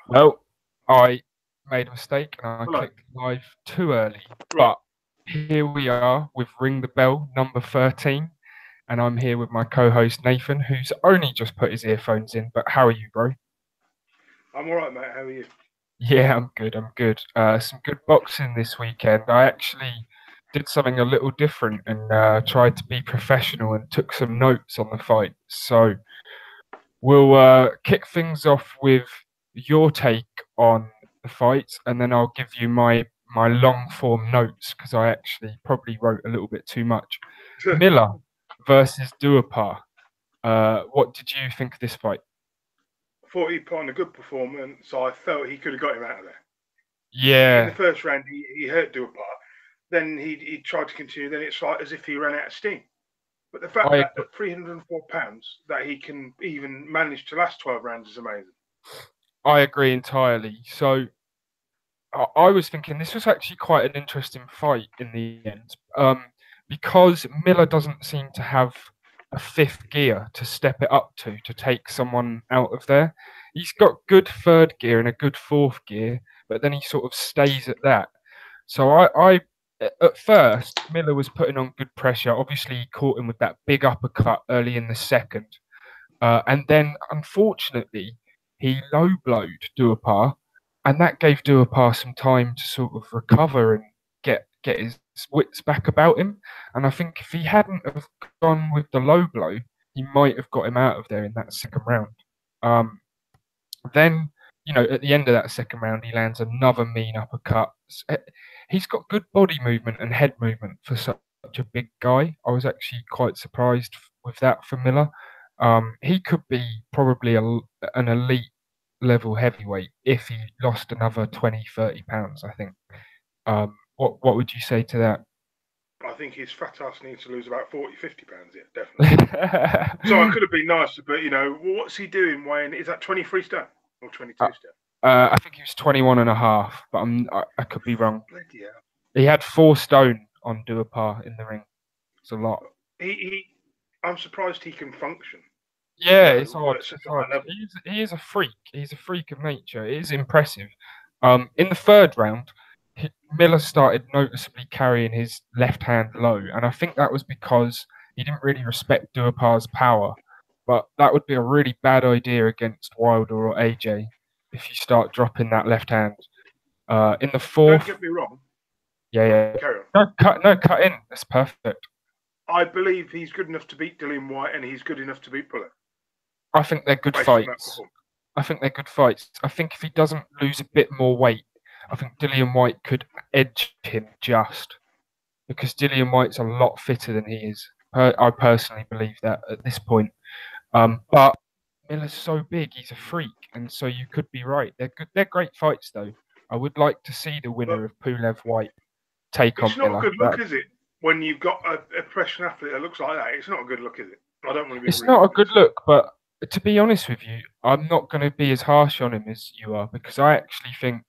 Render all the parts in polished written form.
Well, I made a mistake and I Hello. clicked live too early. Right. But here we are with Ring the Bell number 13. And I'm here with my co host Nathan, who's only just put his earphones in. But how are you, bro? I'm all right, mate. How are you? Yeah, I'm good. I'm good. Some good boxing this weekend. I actually did something a little different and tried to be professional and took some notes on the fight. So we'll kick things off with your take on the fight, and then I'll give you my long form notes because I actually probably wrote a little bit too much. Miller versus Duapar. What did you think of this fight? I thought he put on a good performance, so I felt he could have got him out of there. In the Yeah, first round, he hurt Duapar. Then he tried to continue. Then it's like as if he ran out of steam. But the fact I that ag- at 304 pounds that he can even manage to last 12 rounds is amazing. I agree entirely. So I was thinking this was actually quite an interesting fight in the end, because Miller doesn't seem to have a fifth gear to step it up to take someone out of there. He's got good third gear and a good fourth gear, but then he sort of stays at that. So at first, Miller was putting on good pressure. Obviously, he caught him with that big uppercut early in the second. And then, unfortunately, he low blowed Duapar, and that gave Duapar some time to sort of recover and get his wits back about him. And I think if he hadn't have gone with the low blow, he might have got him out of there in that second round. Um, then, at the end of that second round, he lands another mean uppercut. He's got good body movement and head movement for such a big guy. I was actually quite surprised with that for Miller. He could be probably an elite level heavyweight if he lost another 20, 30 pounds, I think. What would you say to that? I think his fat ass needs to lose about 40, 50 pounds. Yeah, definitely. So I could have been nicer, but what's he doing? Weighing is that 23 stone or Uh, 22 stone? I think he was 21 and a half, but I could be wrong. Bloody hell. He had 4 stone on Duapar in the ring. It's a lot. He I'm surprised he can function. Yeah, it's odd. At such It's a odd. high level. He is a freak. He's a freak of nature. It is impressive. In the third round, Miller started noticeably carrying his left hand low, and I think that was because he didn't really respect Duapar's power. But that would be a really bad idea against Wilder or AJ if you start dropping that left hand. In the Don't fourth, get me wrong. yeah, Sorry, yeah, carry on. no, cut in. That's perfect. I believe he's good enough to beat Dillian White, and he's good enough to beat Bullet I think they're good based on that fights. performance. I think they're good fights. I think if he doesn't lose a bit more weight, I think Dillian White could edge him just because Dillian White's a lot fitter than he is. I personally believe that at this point. But Miller's so big, he's a freak, and so you could be right. They're good. They're great fights, though. I would like to see the But winner of Pulev White take it's on not a Miller. good look, is it? When you've got a professional athlete that looks like that, it's not a good look, is it? I don't want to be It's rude, not a but good it's not. look, but to be honest with you, I'm not going to be as harsh on him as you are because I actually think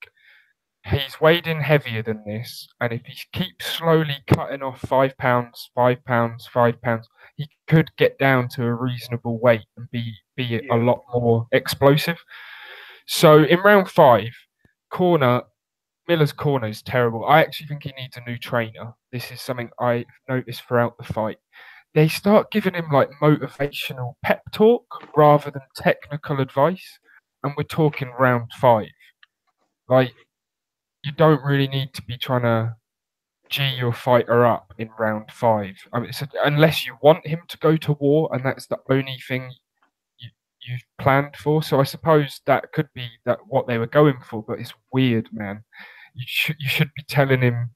he's weighed in heavier than this, and if he keeps slowly cutting off 5 pounds, 5 pounds, 5 pounds, he could get down to a reasonable weight and be a Yeah. lot more explosive. So in round five, corner Miller's corner is terrible. I actually think he needs a new trainer. This is something I noticed throughout the fight. They start giving him like motivational pep talk rather than technical advice, and we're talking round five. Like you don't really need to be trying to G your fighter up in round five. I mean, unless you want him to go to war, and that's the only thing you, you've planned for. So I suppose that could be that what they were going for. But it's weird, man. You should be telling him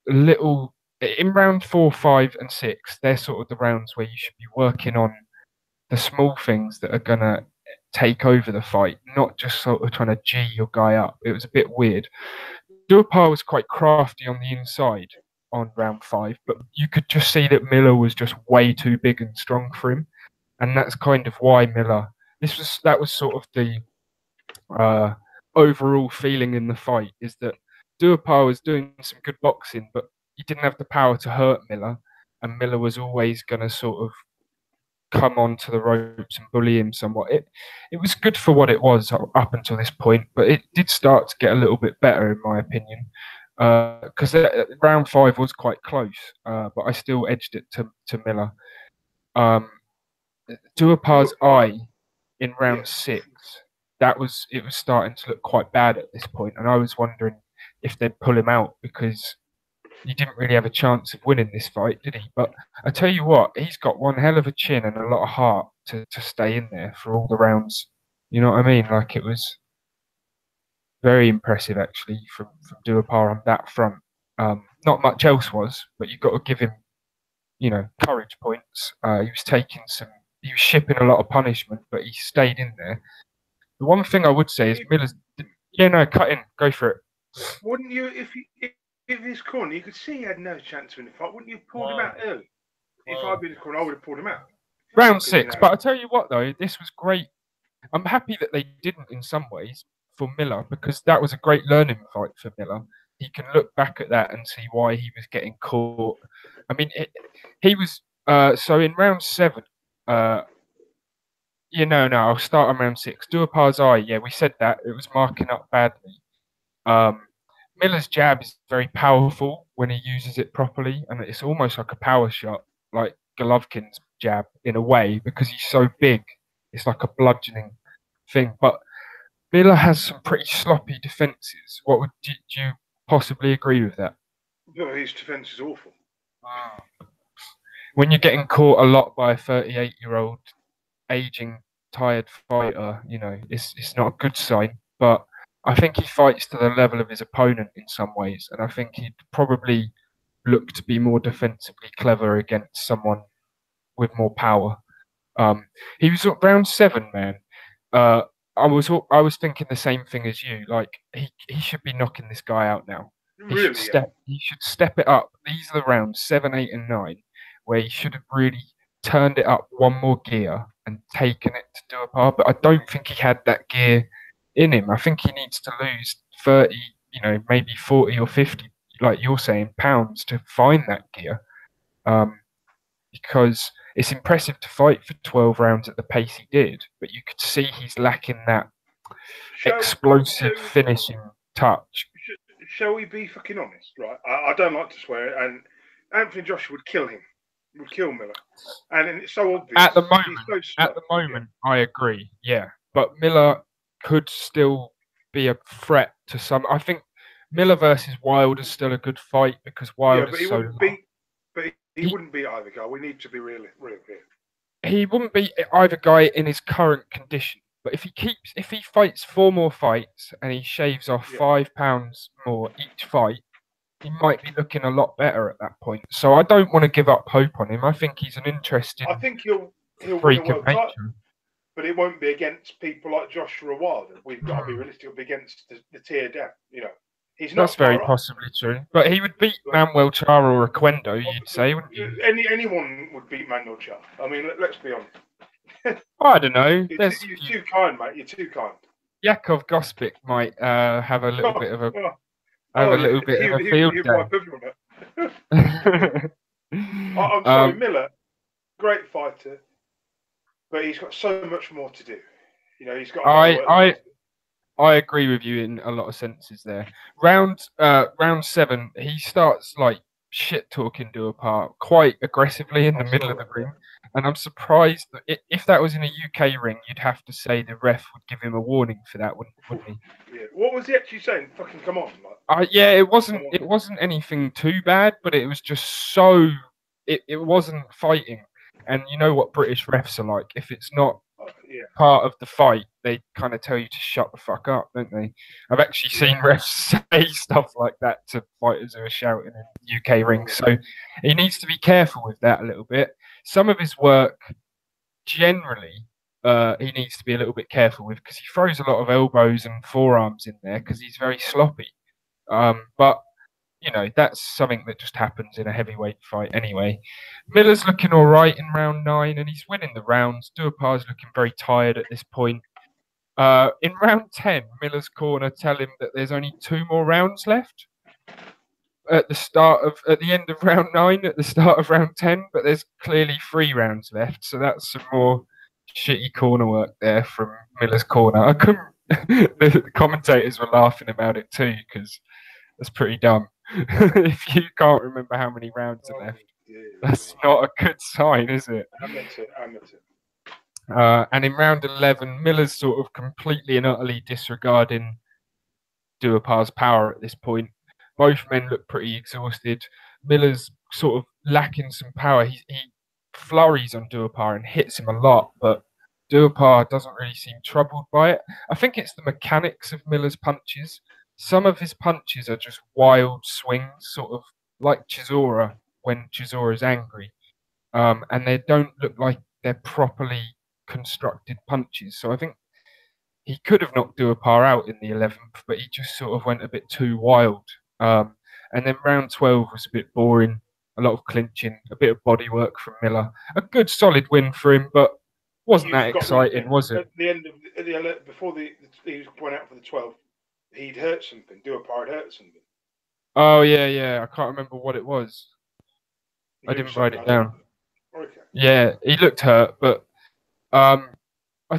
little in round four, five, and six. They're sort of the rounds where you should be working on the small things that are gonna take over the fight, not just sort of trying to G your guy up. It was a bit weird. Duapar was quite crafty on the inside on round five, but you could just see that Miller was just way too big and strong for him, and that's kind of why Miller. That was sort of the uh, overall feeling in the fight is that Duapar was doing some good boxing, but he didn't have the power to hurt Miller, and Miller was always going to sort of come onto the ropes and bully him somewhat. It was good for what it was up until this point, but it did start to get a little bit better in my opinion. Because round 5 was quite close, but I still edged it to Miller. Duapar's eye in Yeah. round 6, it was starting to look quite bad at this point, and I was wondering if they'd pull him out because he didn't really have a chance of winning this fight, did he? But I tell you what, he's got one hell of a chin and a lot of heart to stay in there for all the rounds. You know what I mean? Like, it was very impressive actually from Duapar on that front. Not much else was, but you've got to give him, courage points. He was shipping a lot of punishment, but he stayed in there. The one thing I would say is Miller's. Yeah, no, cut in, go for it. Wouldn't you, if his corner, you could see he had no chance of winning the fight, wouldn't you have pulled him out early? If I'd been in the corner, I would have pulled him out. Round 6, but I tell you what though, this was great. I'm happy that they didn't in some ways for Miller because that was a great learning fight for Miller. He can look back at that and see why he was getting caught. I mean, he was so in round 7. No, I'll start on round 6. Duapar's eye, yeah, we said that it was marking up badly. Miller's jab is very powerful when he uses it properly, and it's almost like a power shot, like Golovkin's jab in a way, because he's so big. It's like a bludgeoning thing. But Miller has some pretty sloppy defences. Do you possibly agree with that? Well, his defence is awful. When you're getting caught a lot by a 38-year-old aging, tired fighter, it's not a good sign. But I think he fights to the level of his opponent in some ways, and I think he'd probably look to be more defensively clever against someone with more power. He was at round 7, man. I was thinking the same thing as you. Like, he should be knocking this guy out now. He should step it up. These are the rounds 7, 8, and 9 where he should have really turned it up one more gear and taken it to Duapar. But I don't think he had that gear in him. I think he needs to lose 30, maybe 40 or 50, like you're saying, pounds to find that gear. Because it's impressive to fight for 12 rounds at the pace he did, but you could see he's lacking that explosive finishing touch. Shall we be fucking honest, right? I don't like to swear, and Anthony Joshua would kill him. Would kill Miller. And it's so obvious. At the moment, I agree, yeah. But Miller could still be a threat to some. I think Miller versus Wilder is still a good fight because Wilder's so long. He wouldn't beat either guy. We need to be real here. He wouldn't beat either guy in his current condition. But if he fights 4 more fights and he shaves off 5 pounds more each fight, he might be looking a lot better at that point. So I don't want to give up hope on him. I think he's an interesting. I think he'll freak win a of nature. title, but it won't be against people like Joshua Wilder. We've got to be realistic. It'll be against the tier down. He's not. That's very possibly true. But he would beat Manuel Chara or Oquendo, you'd say, wouldn't you? Anyone would beat Manuel Chara. I mean, let's be honest. I don't know. You're too kind, mate. You're too kind. Yakov Gospic might have a little bit of a field day. I'm sorry, Miller, great fighter, but he's got so much more to do. He's got. I agree with you in a lot of senses there. Round 7, he starts like shit talking Duapar quite aggressively in the middle of the ring, and I'm surprised that if that was in a UK ring, you'd have to say the ref would give him a warning for that, wouldn't he? Yeah. What was he actually saying? Fucking come on! It wasn't anything too bad, but it was just so it wasn't fighting, and you know what British refs are like. If it's not part of the fight, they kind of tell you to shut the fuck up, don't they? I've actually seen refs say stuff like that to fighters who are shouting in UK rings. So he needs to be careful with that a little bit. Some of his work, generally, he needs to be a little bit careful with because he throws a lot of elbows and forearms in there because he's very sloppy. But that's something that just happens in a heavyweight fight anyway. Miller's looking all right in round 9, and he's winning the rounds. Duapar's looking very tired at this point. In round 10, Miller's corner tell him that there's only 2 more rounds left. at the end of round 9, at the start of round 10, but there's clearly 3 rounds left, so that's some more shitty corner work there from Miller's corner. I couldn't. The commentators were laughing about it too because that's pretty dumb. If you can't remember how many rounds are left, that's not a good sign, is it? Amateur. And in round 11, Miller's sort of completely and utterly disregarding Duopar's power at this point. Both men look pretty exhausted. Miller's sort of lacking some power. He flurries on Duopar and hits him a lot, but Duopar doesn't really seem troubled by it. I think it's the mechanics of Miller's punches. Some of his punches are just wild swings, sort of like Chisora when Chisora's angry. And they don't look like they're properly constructed punches. So I think he could have knocked Duopar out in the 11th, but he just sort of went a bit too wild. And then round 12 was a bit boring, a lot of clinching, a bit of body work from Miller. A good solid win for him, but wasn't that exciting, was it? At the end of before he went out for the 12th, he'd hurt something. Duopar had hurt something. Oh yeah. I can't remember what it was. I didn't write it down. Okay. Yeah, he looked hurt, but I'll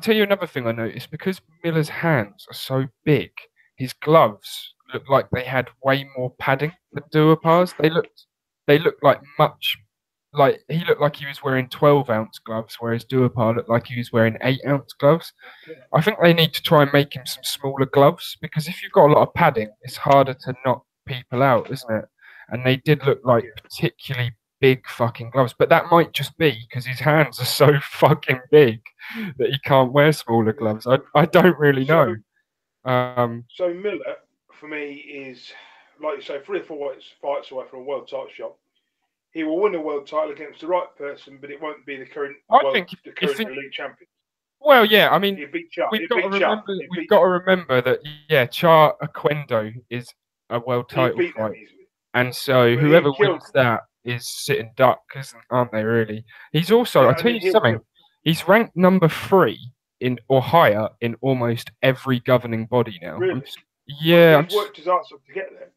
tell you another thing I noticed. Because Miller's hands are so big, his gloves looked like they had way more padding than Duopar's. They looked like he looked like he was wearing 12-ounce gloves, whereas Duopar looked like he was wearing 8-ounce gloves. I think they need to try and make him some smaller gloves, because if you've got a lot of padding, it's harder to knock people out, isn't it? And they did look like particularly big fucking gloves, but that might just be because his hands are so fucking big that he can't wear smaller gloves. I don't really know. So Miller, for me, is, like you say, 3 or 4 fights away from a world title shot. He will win a world title against the right person, but it won't be the current elite champion. Well, yeah, I mean, we've got to remember that, Char Oquendo is a world title fight. And so whoever wins that is sitting duck, aren't they, really? He's also, I'll tell you something, he's ranked number 3 or higher in almost every governing body now. Really? He's worked his ass off to get there.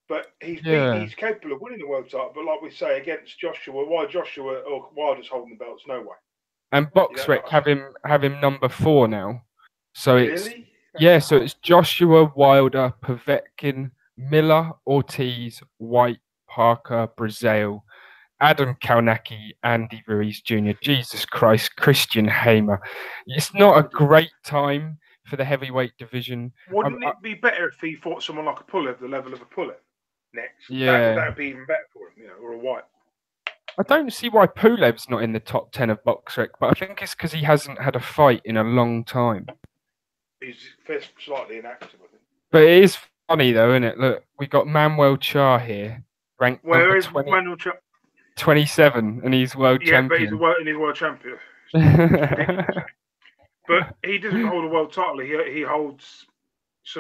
But he's capable of winning the world title. But like we say, against Joshua, why Joshua or Wilder's holding the belts? No way. And BoxRec have him number 4 now. So it's really? So it's Joshua, Wilder, Povetkin, Miller, Ortiz, White, Parker, Brazil, Adam Kalnacki, Andy Ruiz Jr. Jesus Christ, Christian Hamer. It's not a great time for the heavyweight division. Wouldn't it be better if he fought someone like a Pulev, the level of a Pulev, next? Yeah. That would be even better for him, or a White. I don't see why Pulev's not in the top 10 of BoxRec, but I think it's because he hasn't had a fight in a long time. He's slightly inactive, I think. But it is funny, though, isn't it? Look, we got Manuel Char here, ranked Where is Manuel Char? 27, and he's world champion. Yeah, but he's world champion. But he doesn't hold a world title. He holds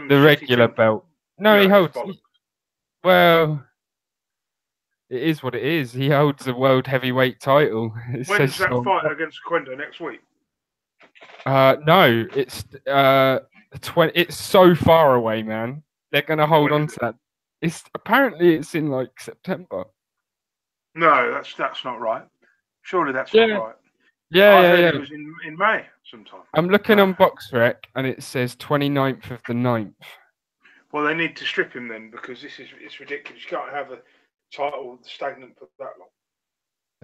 the regular belt. No, he holds. Well, it is what it is. He holds the world heavyweight title. When's that fight against Quendo next week? No, it's It's so far away, man. They're gonna hold on to that. Apparently it's in like September. No, that's not right. Surely that's not right. Yeah. It was in May sometime. I'm looking on BoxRec and it says 29th of the 9th. Well, they need to strip him then, because it's ridiculous. You can't have a title stagnant for that long.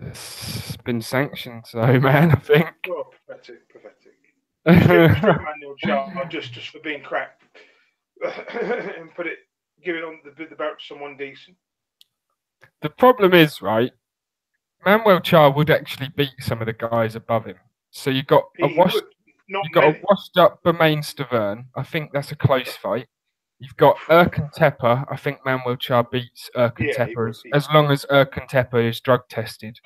It's been sanctioned, so man, I think. Well, pathetic. Strip Manuel Char just for being crap, and give it on the belt to someone decent. The problem is, right, Manuel Char would actually beat some of the guys above him. So you got a washed up Bermain Stavern. I think that's a close fight. You've got Erkan Tepe. I think Manuel Char beats Erkan Tepe as long as Erkan Tepe is drug tested.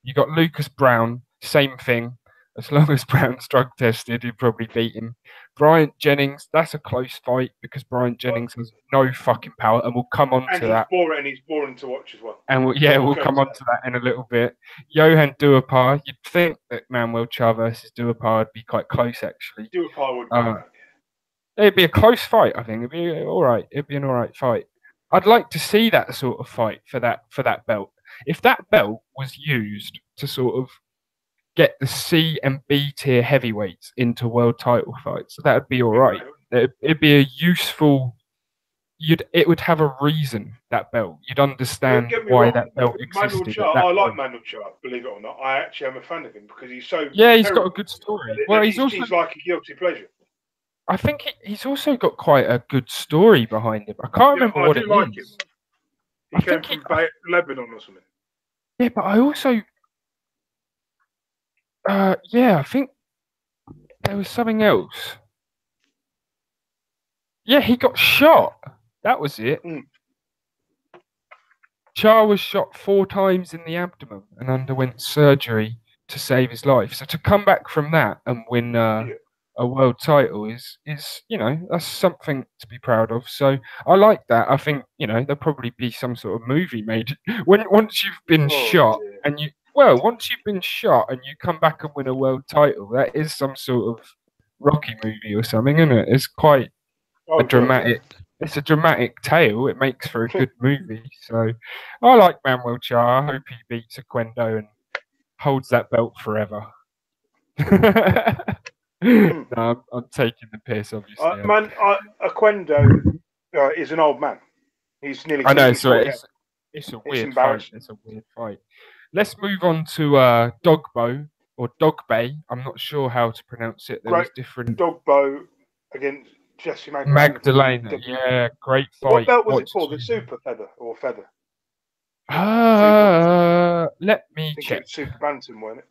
You got Lucas Brown, same thing. As long as Brown's drug tested, he'd probably beat him. Bryant Jennings, that's a close fight because Bryant Jennings has no fucking power, and we'll come on to that. And he's boring to watch as well. And we'll come on to that in a little bit. Johan Duopar, you'd think that Manuel Char versus Duopar would be quite close, actually. Duopar would be it'd be a close fight, I think. It'd be all right. It'd be an all right fight. I'd like to see that sort of fight for that belt. If that belt was used to sort of get the C and B tier heavyweights into world title fights, that would be all right. It'd be a useful. It would have a reason, that belt. You'd understand why that belt existed at that I like point. Manuel Char, believe it or not. I actually am a fan of him because he's so he's got a good story. Well, he's like a guilty pleasure. I think he's also got quite a good story behind him. I can't remember what it is. He came from Lebanon or something. Yeah, but I also, I think there was something else. Yeah, he got shot. That was it. Char was shot 4 times in the abdomen and underwent surgery to save his life. So to come back from that and win a world title is that's something to be proud of. So I like that. I think there'll probably be some sort of movie made once you've been shot and once you've been shot and you come back and win a world title, that is some sort of Rocky movie or something, isn't it? It's quite a dramatic. It's a dramatic tale. It makes for a good movie. So I like Manuel Char. I hope he beats Oquendo and holds that belt forever. No, I'm taking the piss, obviously. Oquendo is an old man. He's nearly. I know, so it's a weird fight. It's a weird fight. Let's move on to Dogboe or Dogboe. I'm not sure how to pronounce it. There was different. Dogboe against Jessie Magdaleno. Yeah, great fight. What belt was it for? The super feather or feather? Let me check. It was super bantam, wasn't it?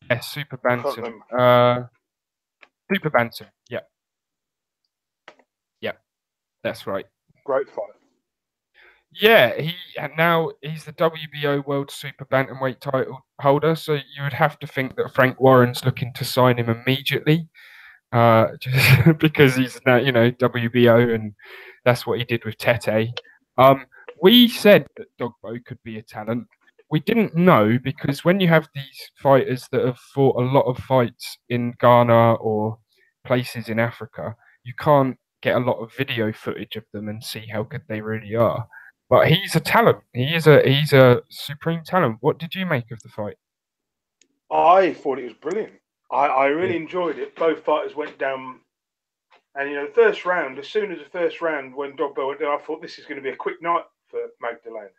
Yeah, super bantam. Super bantam. Yeah. Yeah, that's right. Great fight. Yeah, he's the WBO World Super Bantamweight title holder, so you would have to think that Frank Warren's looking to sign him immediately, just because he's now WBO, and that's what he did with Tete. We said that Dogboe could be a talent. We didn't know, because when you have these fighters that have fought a lot of fights in Ghana or places in Africa, you can't get a lot of video footage of them and see how good they really are. But he's a talent. He's a supreme talent. What did you make of the fight? I thought it was brilliant. I really enjoyed it. Both fighters went down, and the first round. As soon as the first round, when Dogboe went down, I thought this is going to be a quick night for Magdaleno.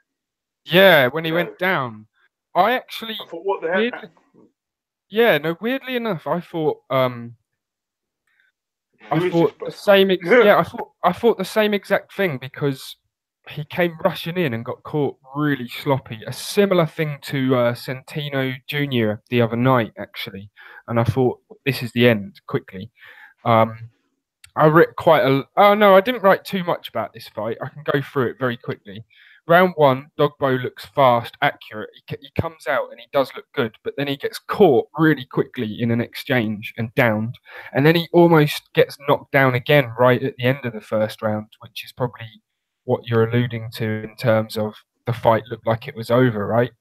Yeah, when he went down, I thought, what the heck? Yeah, no. Weirdly enough, I thought the same. I thought the same exact thing, because he came rushing in and got caught really sloppy. A similar thing to Centino Jr. the other night, actually. And I thought, this is the end, quickly. I wrote I didn't write too much about this fight. I can go through it very quickly. Round 1, Dogboe looks fast, accurate. He comes out and he does look good, but then he gets caught really quickly in an exchange and downed. And then he almost gets knocked down again right at the end of the first round, which is probably what you're alluding to in terms of the fight looked like it was over, right?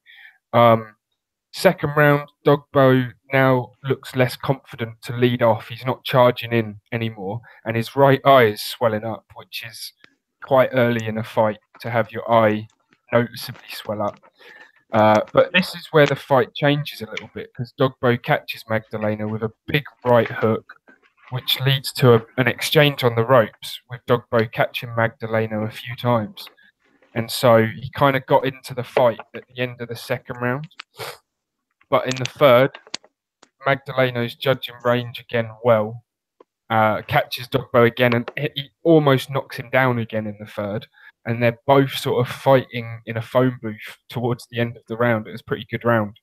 Second round, Dogboe now looks less confident to lead off. He's not charging in anymore, and his right eye is swelling up, which is quite early in a fight to have your eye noticeably swell up. But this is where the fight changes a little bit, because Dogboe catches Magdaleno with a big right hook, which leads to an exchange on the ropes, with Dogboe catching Magdaleno a few times. And so he kind of got into the fight at the end of the second round. But in the third, Magdaleno's judging range again catches Dogboe again, and he almost knocks him down again in the third. And they're both sort of fighting in a phone booth towards the end of the round. It was a pretty good round.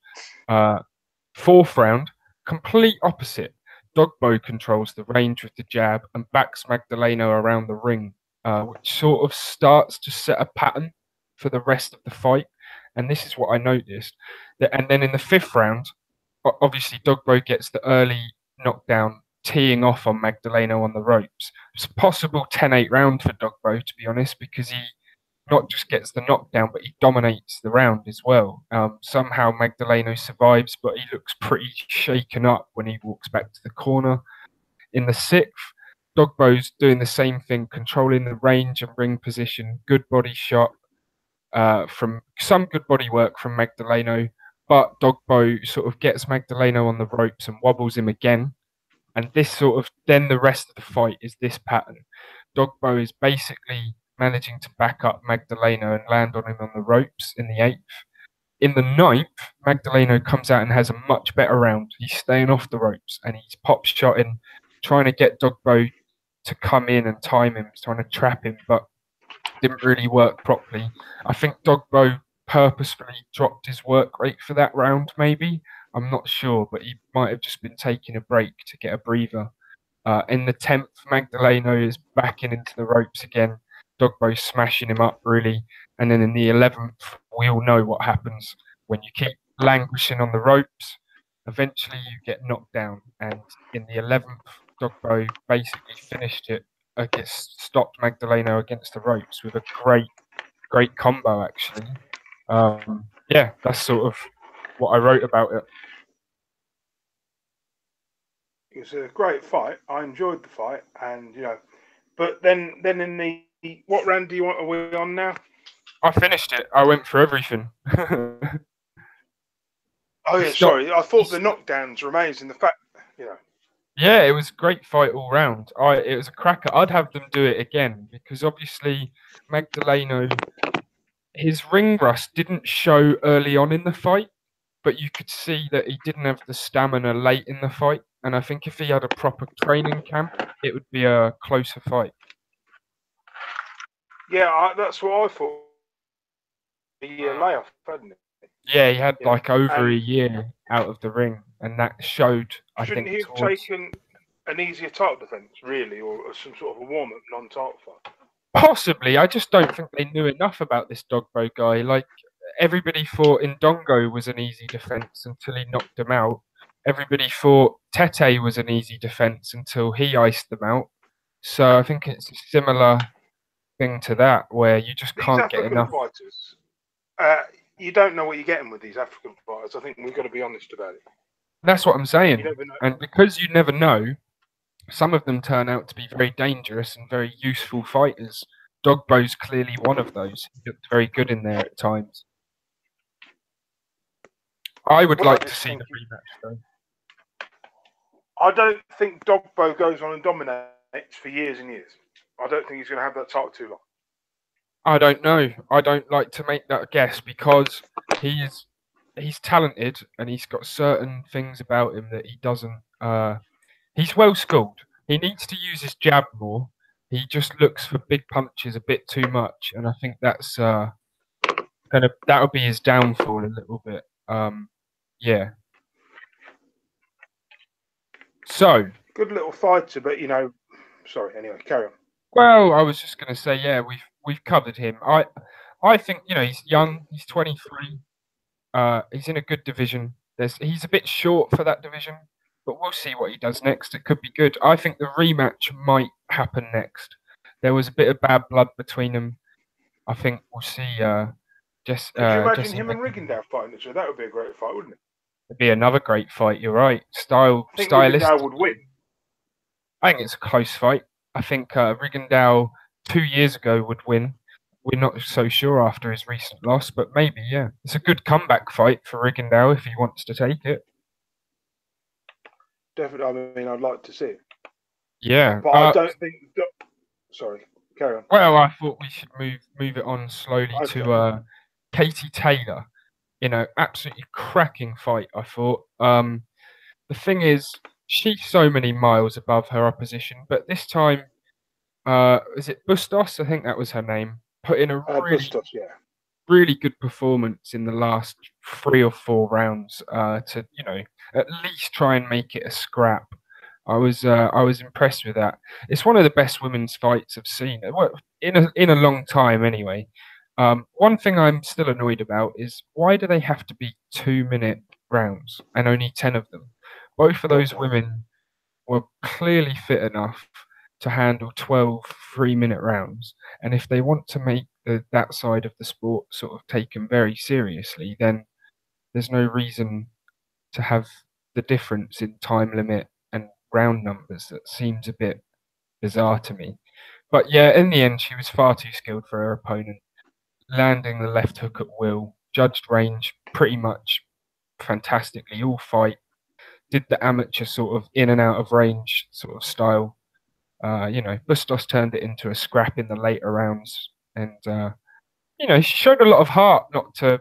Fourth round, complete opposite. Dogboe controls the range with the jab and backs Magdaleno around the ring, which sort of starts to set a pattern for the rest of the fight. And this is what I noticed. And then in the fifth round, obviously Dogboe gets the early knockdown, teeing off on Magdaleno on the ropes. It's a possible 10-8 round for Dogboe, to be honest, because he not just gets the knockdown, but he dominates the round as well. Somehow Magdaleno survives, but he looks pretty shaken up when he walks back to the corner. In the sixth, Dogboe's doing the same thing, controlling the range and ring position, good body shot from some good body work from Magdaleno, but Dogboe sort of gets Magdaleno on the ropes and wobbles him again. And this sort of, then the rest of the fight is this pattern. Dogboe is basically managing to back up Magdaleno and land on him on the ropes in the eighth. In the ninth, Magdaleno comes out and has a much better round. He's staying off the ropes and he's pop shotting, trying to get Dogboe to come in and time him, trying to trap him, but didn't really work properly. I think Dogboe purposefully dropped his work rate for that round, maybe. I'm not sure, but he might have just been taking a break to get a breather. In the 10th, Magdaleno is backing into the ropes again. Dogboe smashing him up, really. And then in the 11th, we all know what happens when you keep languishing on the ropes. Eventually, you get knocked down. And in the 11th, Dogboe basically finished it, stopped Magdaleno against the ropes with a great combo, actually. Yeah, that's sort of what I wrote about it. It was a great fight. I enjoyed the fight, and but then in the what round do you want? Are we on now? I finished it. I went for everything. Oh yeah, sorry. I thought the knockdowns were amazing. The fact, Yeah, it was a great fight all round. It was a cracker. I'd have them do it again because obviously Magdaleno, his ring rust didn't show early on in the fight, but you could see that he didn't have the stamina late in the fight. And I think if he had a proper training camp, it would be a closer fight. Yeah, that's what I thought. A year layoff, hadn't it? Yeah, he had like over a year out of the ring, and that showed. I think shouldn't he have taken an easier title defense, really, or some sort of a warm-up non-title fight? Possibly. I just don't think they knew enough about this Dogboe guy. Like everybody thought Indongo was an easy defense until he knocked him out. Everybody thought Tete was an easy defense until he iced them out. So I think it's a similar thing to that, where you just can't get enough. Fighters, you don't know what you're getting with these African fighters. I think we've got to be honest about it. That's what I'm saying. And because you never know, some of them turn out to be very dangerous and very useful fighters. Dogboe's clearly one of those. He looked very good in there at times. I would like to see the rematch, though. I don't think Dogboe goes on and dominates for years and years. I don't think he's going to have that title too long. I don't know. I don't like to make that guess because he's talented and he's got certain things about him that he doesn't. He's well schooled. He needs to use his jab more. He just looks for big punches a bit too much, and I think that's that'll be his downfall a little bit. Yeah. So good little fighter, but sorry. Anyway, carry on. Well, I was just going to say, yeah, we've covered him. I think he's young. He's 23. He's in a good division. He's a bit short for that division, but we'll see what he does next. It could be good. I think the rematch might happen next. There was a bit of bad blood between them. I think we'll see. Could you imagine him and Rigondeaux fighting each other? That would be a great fight, wouldn't it? It'd be another great fight. You're right. I think Rigondeaux would win. I think it's a close fight. I think Rigondeaux 2 years ago would win. We're not so sure after his recent loss, but maybe, yeah. It's a good comeback fight for Rigondeaux if he wants to take it. Definitely. I mean, I'd like to see it. Yeah. But I don't think... Sorry, carry on. Well, I thought we should move it on slowly to Katie Taylor. Absolutely cracking fight, I thought. The thing is, she's so many miles above her opposition, but this time, is it Bustos? I think that was her name. Put in a really good performance in the last 3 or 4 rounds to at least try and make it a scrap. I was impressed with that. It's one of the best women's fights I've seen in a long time, anyway. One thing I'm still annoyed about is why do they have to be 2-minute rounds and only 10 of them? Both of those women were clearly fit enough to handle 12 3-minute rounds. And if they want to make that side of the sport sort of taken very seriously, then there's no reason to have the difference in time limit and round numbers. That seems a bit bizarre to me. But yeah, in the end, she was far too skilled for her opponent, landing the left hook at will, judged range pretty much fantastically all fight, did the amateur sort of in and out of range sort of style. Bustos turned it into a scrap in the later rounds, and she showed a lot of heart not to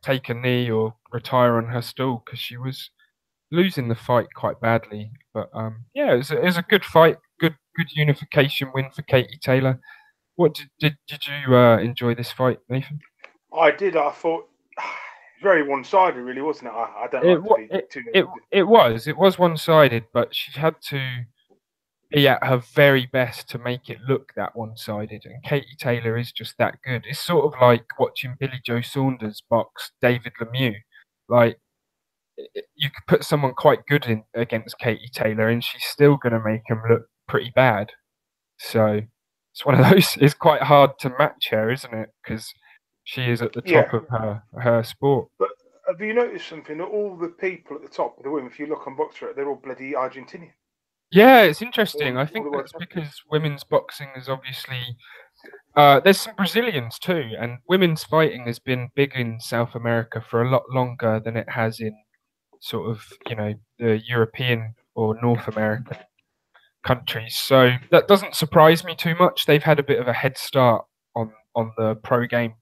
take a knee or retire on her stool because she was losing the fight quite badly. But yeah, it was a good fight, good unification win for Katie Taylor. What did you enjoy this fight, Nathan? I did. I thought very one-sided, really, wasn't it? I don't like to be too negative. It was one-sided, but she had to be at her very best to make it look that one-sided. And Katie Taylor is just that good. It's sort of like watching Billy Joe Saunders box David Lemieux. Like you could put someone quite good in against Katie Taylor, and she's still going to make him look pretty bad. So it's one of those. It's quite hard to match her, isn't it? Because she is at the top of her sport. But have you noticed something? That all the people at the top of the women, if you look on Boxer, they're all bloody Argentinian. Yeah, it's interesting. I think that's because women's boxing is obviously. There's some Brazilians too, and women's fighting has been big in South America for a lot longer than it has in sort of, the European or North American countries. So that doesn't surprise me too much. They've had a bit of a head start on the pro game.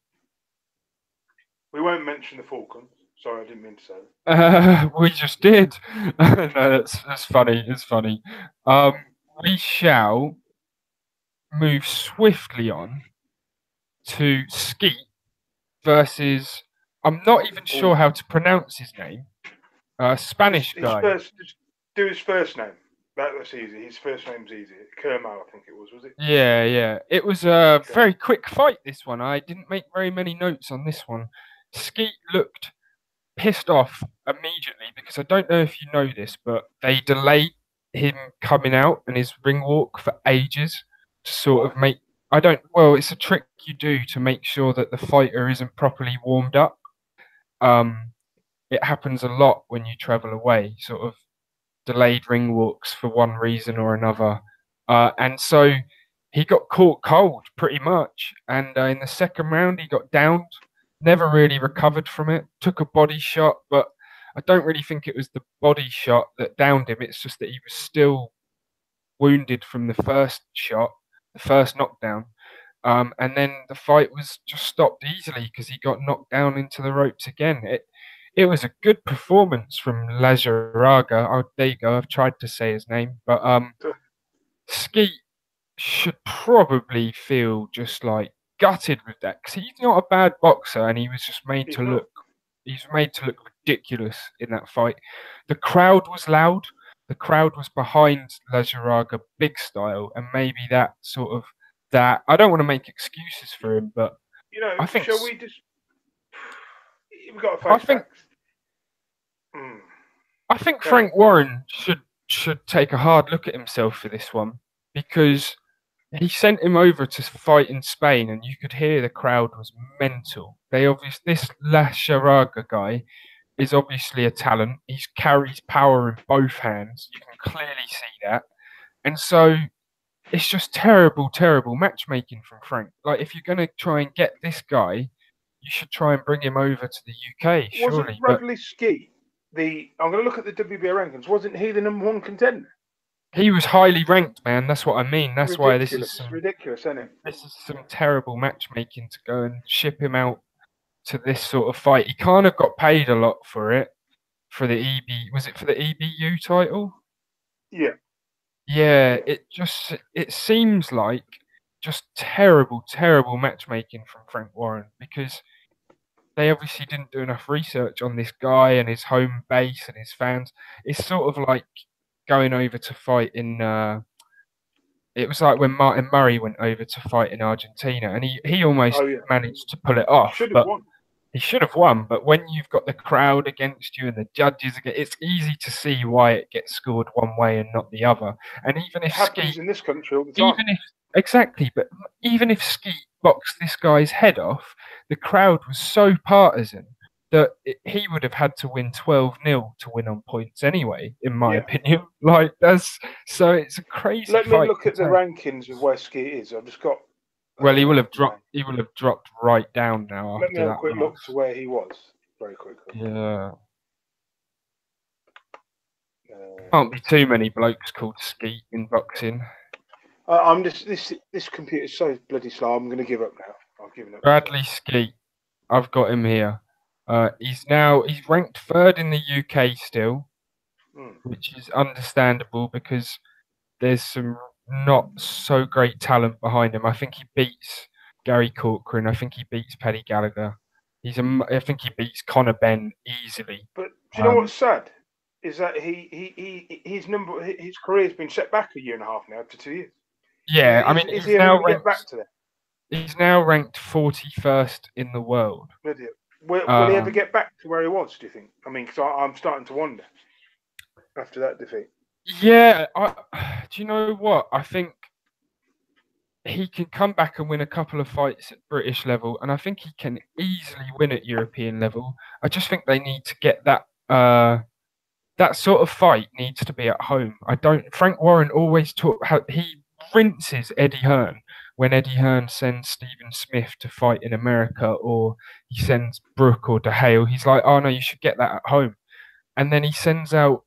We won't mention the Falcons. Sorry, I didn't mean to say that. We just did. No, that's funny. It's funny. We shall move swiftly on to Skeete versus. I'm not even sure how to pronounce his name. Spanish guy. Just do his first name. That's easy. His first name's easy. Kermal, I think it was it? Yeah. It was a very quick fight, this one. I didn't make very many notes on this one. Skeete looked pissed off immediately because I don't know if you know this, but they delayed him coming out and his ring walk for ages to sort of make. It's a trick you do to make sure that the fighter isn't properly warmed up. It happens a lot when you travel away, sort of delayed ring walks for one reason or another. And so he got caught cold pretty much. And in the second round, he got downed, never really recovered from it, took a body shot, but I don't really think it was the body shot that downed him. It's just that he was still wounded from the first shot, the first knockdown. And then the fight was just stopped easily because he got knocked down into the ropes again. It was a good performance from Lazaraga. Oh, there you go. I've tried to say his name, but Skeete should probably feel just like gutted with that because he's not a bad boxer, and he was just made to look. He's made to look ridiculous in that fight. The crowd was loud. The crowd was behind Lazaraga big style, and maybe that sort of that. I don't want to make excuses for him, but I think. Shall we just? We've got to face facts. I think Frank Warren should take a hard look at himself for this one because he sent him over to fight in Spain, and you could hear the crowd was mental. This Lazaraga guy is obviously a talent. He carries power in both hands. You can clearly see that, and so it's just terrible matchmaking from Frank. Like if you're going to try and get this guy, you should try and bring him over to the UK. Surely, wasn't Bradley Skeete I'm going to look at the WBO rankings. Wasn't he the number one contender? He was highly ranked, man. That's what I mean. That's why this is ridiculous, isn't it? This is some terrible matchmaking to go and ship him out to this sort of fight. He kind of got paid a lot for it, for the Was it for the EBU title? Yeah. Yeah. It seems like just terrible matchmaking from Frank Warren because they obviously didn't do enough research on this guy and his home base and his fans. It's sort of like going over to fight in. It was like when Martin Murray went over to fight in Argentina, and he almost managed to pull it off. He should have won. But when you've got the crowd against you and the judges, it's easy to see why it gets scored one way and not the other. And even if it happens in this country all the time. Even if Skeete boxed this guy's head off, the crowd was so partisan. that he would have had to win 12-0 to win on points anyway, in my Yeah. opinion. Like that's so it's a crazy Let me fight look to at the take. rankings of where Skeete is. I've just got. Well, he will have dropped. He will have dropped right down now Let me after have a that quick loss. look to where he was very quickly. Yeah. Can't be too many blokes called Skeete in boxing. I'm just this computer's so bloody slow. I'm going to give up now. I've given up. Bradley Skeete. I've got him here. He's ranked third in the UK still, which is understandable because there's some not so great talent behind him. I think he beats Gary Corcoran. I think he beats Paddy Gallagher. I think he beats Conor Benn easily. But do you know what's sad? Is that his career's been set back a year and a half now to 2 years. Yeah, I mean, is he ever going to get back to that? He's now ranked 41st in the world. Will he ever get back to where he was, do you think? I mean, because I'm starting to wonder after that defeat. Yeah, do you know what? I think he can come back and win a couple of fights at British level, and I think he can easily win at European level. I just think they need to get that that sort of fight needs to be at home. Frank Warren always talk how he rinses Eddie Hearn when Eddie Hearn sends Stephen Smith to fight in America, or he sends Brooke or DeHale. He's like, oh no, you should get that at home. And then he sends out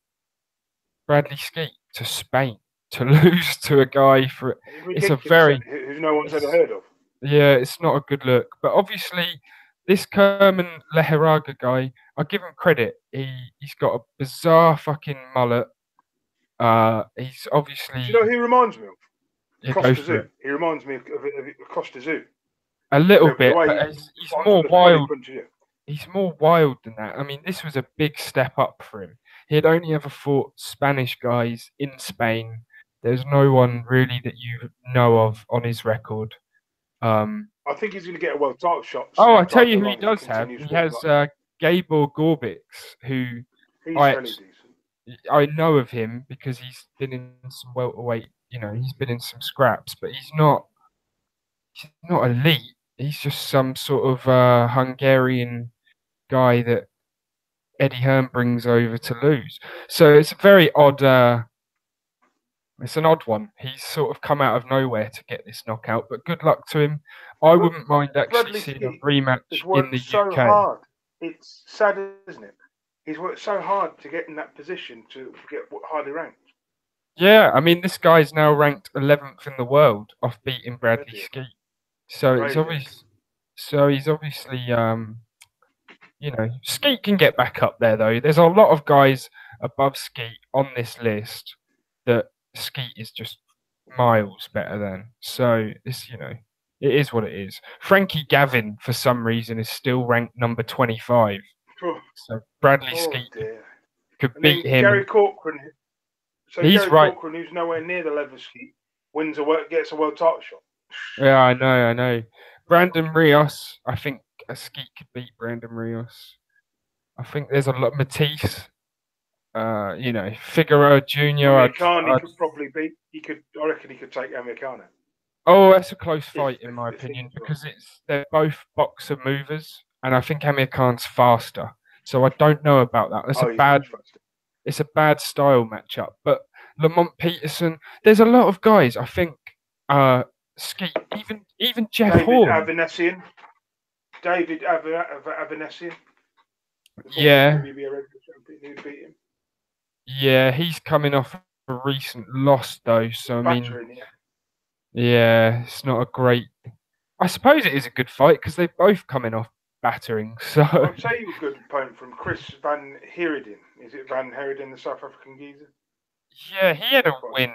Bradley Skeete to Spain to lose to a guy for it's a very who no one's ever heard of. Yeah, it's not a good look. But obviously, this Kerman Leheraga guy, I give him credit. He's got a bizarre fucking mullet. He's obviously. Do you know who he reminds me of? Yeah, Costa Zoo. He reminds me of Costa Zoo. A little bit, but he's more wild. He's more wild than that. I mean, this was a big step up for him. He had only ever fought Spanish guys in Spain. There's no one really that you know of on his record. I think he's going to get a world title shot. Oh, I tell you who he does have. He has Gabor Gorbix, who I know of him because he's been in some welterweight. You know, he's been in some scraps, but he's not elite. He's just some sort of Hungarian guy that Eddie Hearn brings over to lose. So it's a very odd. It's an odd one. He's sort of come out of nowhere to get this knockout, but good luck to him. I wouldn't mind actually seeing a rematch in the UK. Hard. It's sad, isn't it? He's worked so hard to get in that position to get highly ranked. Yeah, I mean, this guy's now ranked 11th in the world off beating Bradley Skeete. So it's obvious. So he's obviously, you know, Skeete can get back up there though. There's a lot of guys above Skeete on this list that Skeete is just miles better than. So it's, you know, it is what it is. Frankie Gavin, for some reason, is still ranked number 25. So Bradley Skeete could beat him. Gary Corcoran. So he's Gary Corcoran, who's nowhere near the level of Skeete, gets a world title shot. Yeah, I know. Brandon Rios, I think Skeete could beat Brandon Rios. I think there's a lot. Matisse, you know, Figueroa Jr. Khan could probably beat. I reckon he could take Amir Khan. Oh, that's a close fight in my opinion because they're both boxer movers, and I think Amir Khan's faster. So I don't know about that. It's a bad style matchup. But Lamont Peterson, there's a lot of guys. I think Skeete, even Jeff Horn. David Avanesian. Yeah. Yeah, he's coming off a recent loss though, so I mean, yeah, it's not a great. I suppose it is a good fight because they're both coming off battering. So I'd say he was a good opponent from Chris Van Heerden. Is it Van Heerden, the South African geezer? Yeah, he had a win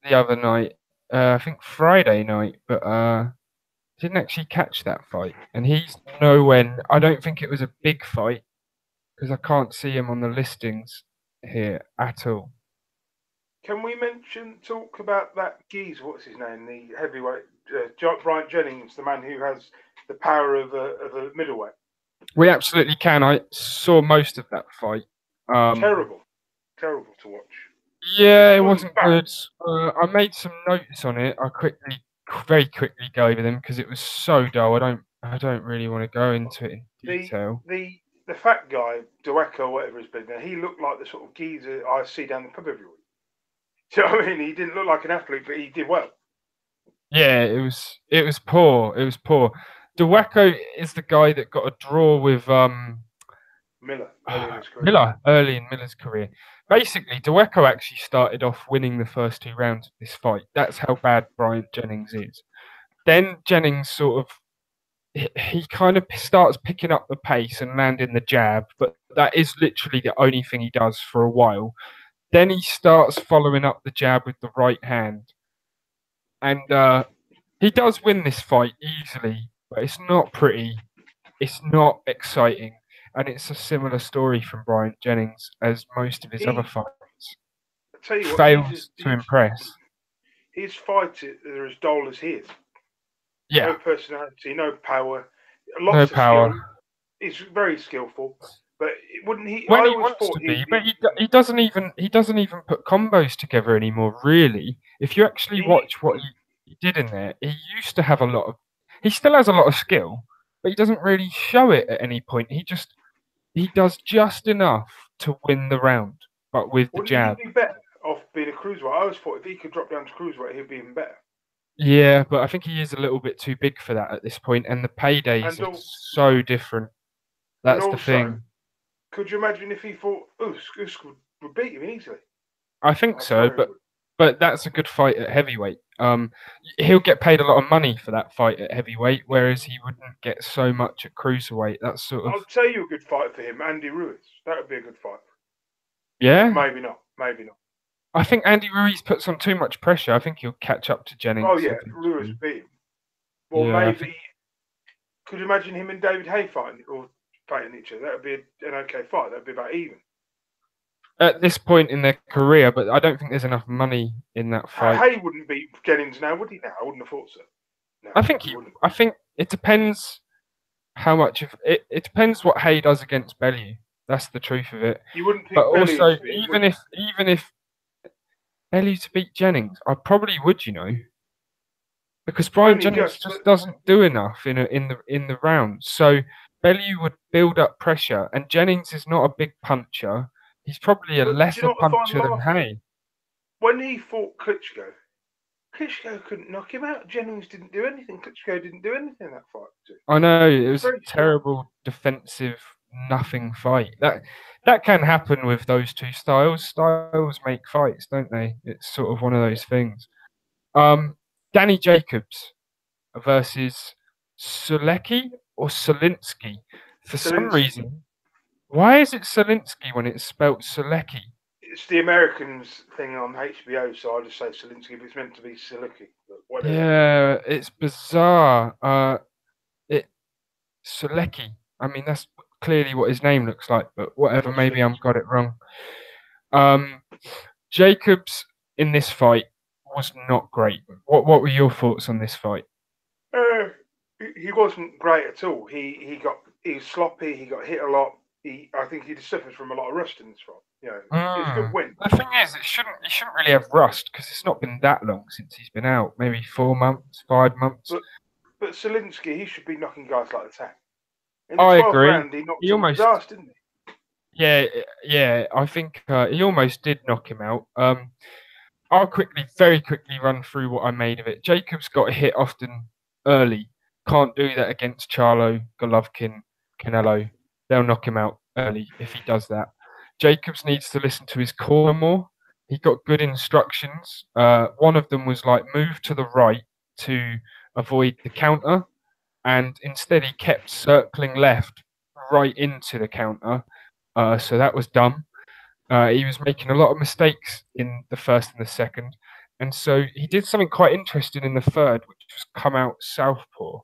the other night. I think Friday night, but didn't actually catch that fight. And he's nowhere. I don't think it was a big fight because I can't see him on the listings here at all. Can we talk about that geezer? What's his name? The heavyweight, Bryant Jennings, the man who has the power of a middleweight. We absolutely can. I saw most of that fight. Terrible to watch. Yeah, it wasn't good. I made some notes on it. I very quickly go over them because it was so dull. I don't I don't really want to go into it in The detail. the the fat guy, Dweck or whatever his been there, he looked like the sort of geezer I see down the pub every week. Do you know what I mean? He didn't look like an athlete, but he did well. Yeah, it was poor. It was poor. Dewacko is the guy that got a draw with Miller early in his career. Miller early in Miller's career. Basically, Dewacko actually started off winning the first 2 rounds of this fight. That's how bad Bryant Jennings is. Then Jennings sort of he kind of starts picking up the pace and landing the jab, but that is literally the only thing he does for a while. Then he starts following up the jab with the right hand, and he does win this fight easily, but it's not pretty. It's not exciting, and it's a similar story from Bryant Jennings as most of his other fights. I tell you what, Fails to impress. His fights are as dull as his. Yeah. No personality, no power, No power. Skill. He's very skillful, but wouldn't he? When he wants to be, but he doesn't even put combos together anymore. Really, if you actually watch what he did in there, he used to have a lot of. He still has a lot of skill, but he doesn't really show it at any point. He does just enough to win the round, but with the jab. Wouldn't he be better off being a cruiserweight? I always thought if he could drop down to cruiserweight, he'd be even better. Yeah, but I think he is a little bit too big for that at this point, and the paydays are so different. That's the thing. Could you imagine if he thought Usyk would beat him easily? I think so, but that's a good fight at heavyweight. He'll get paid a lot of money for that fight at heavyweight, whereas he wouldn't get so much at cruiserweight. That's sort of. I'll tell you a good fight for him, Andy Ruiz. That would be a good fight. Yeah. Maybe not. Maybe not. I think Andy Ruiz puts on too much pressure. I think he'll catch up to Jennings. Oh yeah, Ruiz beat him. Well, yeah, maybe. Could you imagine him and David Haye fighting each other? That would be an okay fight. That would be about even. At this point in their career, but I don't think there's enough money in that fight. Haye wouldn't beat Jennings now, would he? Now, I wouldn't have thought so. No, I think he. I think it depends how much of it. It depends what Haye does against Bellew. That's the truth of it. You wouldn't pick but Bellew also, even if Bellew to beat Jennings, I probably would, because Bryant Jennings just doesn't do enough in the rounds. So Bellew would build up pressure, and Jennings is not a big puncher. He's probably a lesser puncher than Haye. When he fought Klitschko couldn't knock him out. Jennings didn't do anything. Klitschko didn't do anything in that fight. I know, it was a terrible defensive nothing fight. That can happen with those two styles. Styles make fights, don't they? It's sort of one of those things. Danny Jacobs versus Sulecki or Solinsky. For some reason, why is it Solinsky when it's spelt Sulecki? It's the Americans thing on HBO, so I'll just say Solinsky, but it's meant to be Sulecki. Yeah, it's bizarre. Sulecki. I mean, that's clearly what his name looks like, but whatever. Maybe I've got it wrong. Jacobs in this fight was not great. What were your thoughts on this fight? He wasn't great at all. He was sloppy. He got hit a lot. I think he suffers from a lot of rust in this fight. It's a good win. The thing is, he shouldn't really have rust because it's not been that long since he's been out. Maybe 4 months, 5 months. But Solinsky, he should be knocking guys like that. I agree. Round, he almost ass, didn't he? Yeah. I think he almost did knock him out. I'll very quickly run through what I made of it. Jacobs got hit often early. Can't do that against Charlo, Golovkin, Canelo. They'll knock him out early if he does that. Jacobs needs to listen to his corner more. He got good instructions. One of them was like move to the right to avoid the counter, and instead he kept circling left right into the counter. So that was dumb. He was making a lot of mistakes in the first and the second, and so he did something quite interesting in the third, which was come out southpaw.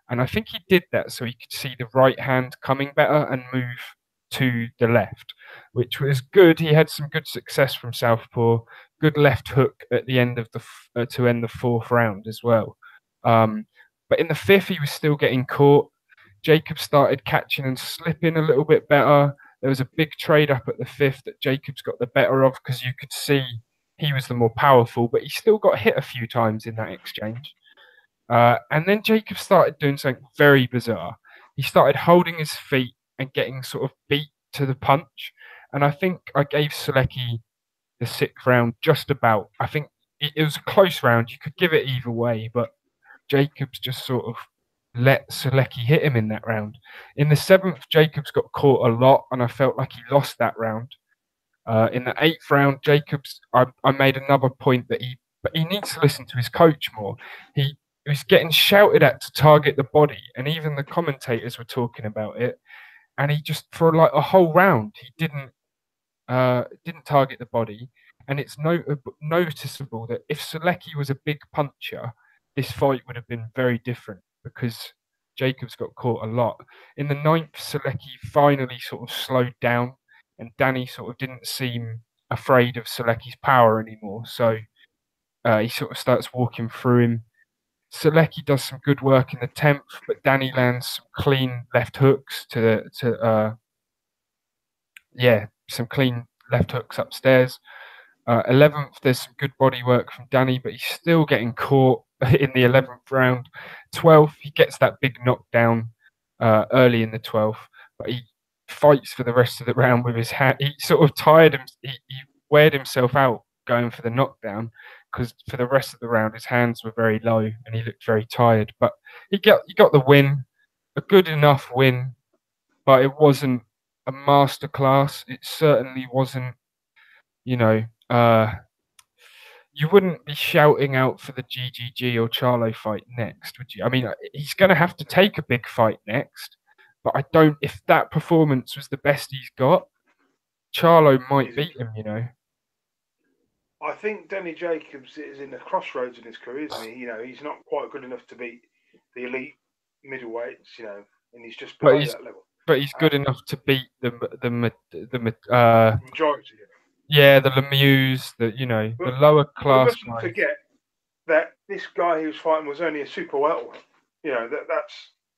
And I think he did that so he could see the right hand coming better and move to the left, which was good. He had some good success from southpaw. Good left hook at the end of to end the fourth round as well. But in the fifth, he was still getting caught. Jacobs started catching and slipping a little bit better. There was a big trade up at the fifth that Jacobs got the better of because you could see he was the more powerful, but he still got hit a few times in that exchange. And then Jacob started doing something very bizarre. He started holding his feet and getting sort of beat to the punch. And I think I gave Selecki the 6th round just about. I think it was a close round. You could give it either way, but Jacobs just sort of let Selecki hit him in that round. In the 7th, Jacobs got caught a lot, and I felt like he lost that round. In the 8th round, Jacobs, I made another point that he needs to listen to his coach more. He was getting shouted at to target the body, and even the commentators were talking about it. And he just, for like a whole round, he didn't target the body. And it's noticeable that if Selecki was a big puncher, this fight would have been very different because Jacobs got caught a lot. In the 9th, Selecki finally sort of slowed down, and Danny sort of didn't seem afraid of Selecki's power anymore. So he sort of starts walking through him. Selecki does some good work in the 10th, but Danny lands some clean left hooks some clean left hooks upstairs. 11th, there's some good body work from Danny, but he's still getting caught in the 11th round. 12th, he gets that big knockdown early in the 12th, but he fights for the rest of the round with his hand. He sort of tired him. He weared himself out going for the knockdown because for the rest of the round his hands were very low and he looked very tired. But he got the win, a good enough win, but it wasn't a masterclass. It certainly wasn't, you know, you wouldn't be shouting out for the GGG or Charlo fight next, would you? I mean, he's going to have to take a big fight next, but I don't. If that performance was the best he's got, Charlo might beat him. You know. I think Danny Jacobs is in a crossroads in his career, isn't he? You know, he's not quite good enough to beat the elite middleweights. You know, and he's just below that level. But he's good enough to beat the majority. Yeah, the Lemieux, the lower class. We mustn't forget that this guy he was fighting was only a super welterweight. You know,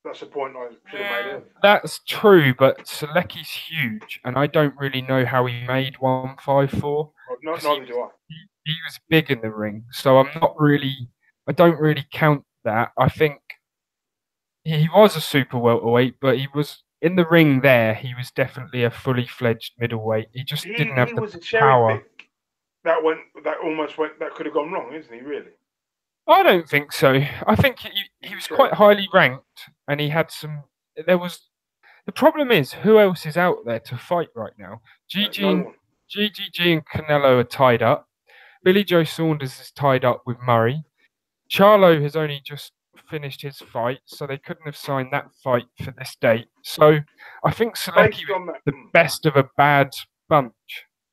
that's a point I should have made earlier. That's true, but Selecki's huge, and I don't really know how he made 154. Well, neither do I. He was big in the ring, so I don't really count that. I think he was a super welterweight, but he was in the ring there. He was definitely a fully fledged middleweight. He just didn't have the power. That could have gone wrong, isn't he? Really? I don't think so. I think he was quite highly ranked, and he had some. The problem is, who else is out there to fight right now? GGG and Canelo are tied up. Billy Joe Saunders is tied up with Murray. Charlo has only just finished his fight, so they couldn't have signed that fight for this date. So I think Selecki was the best of a bad bunch.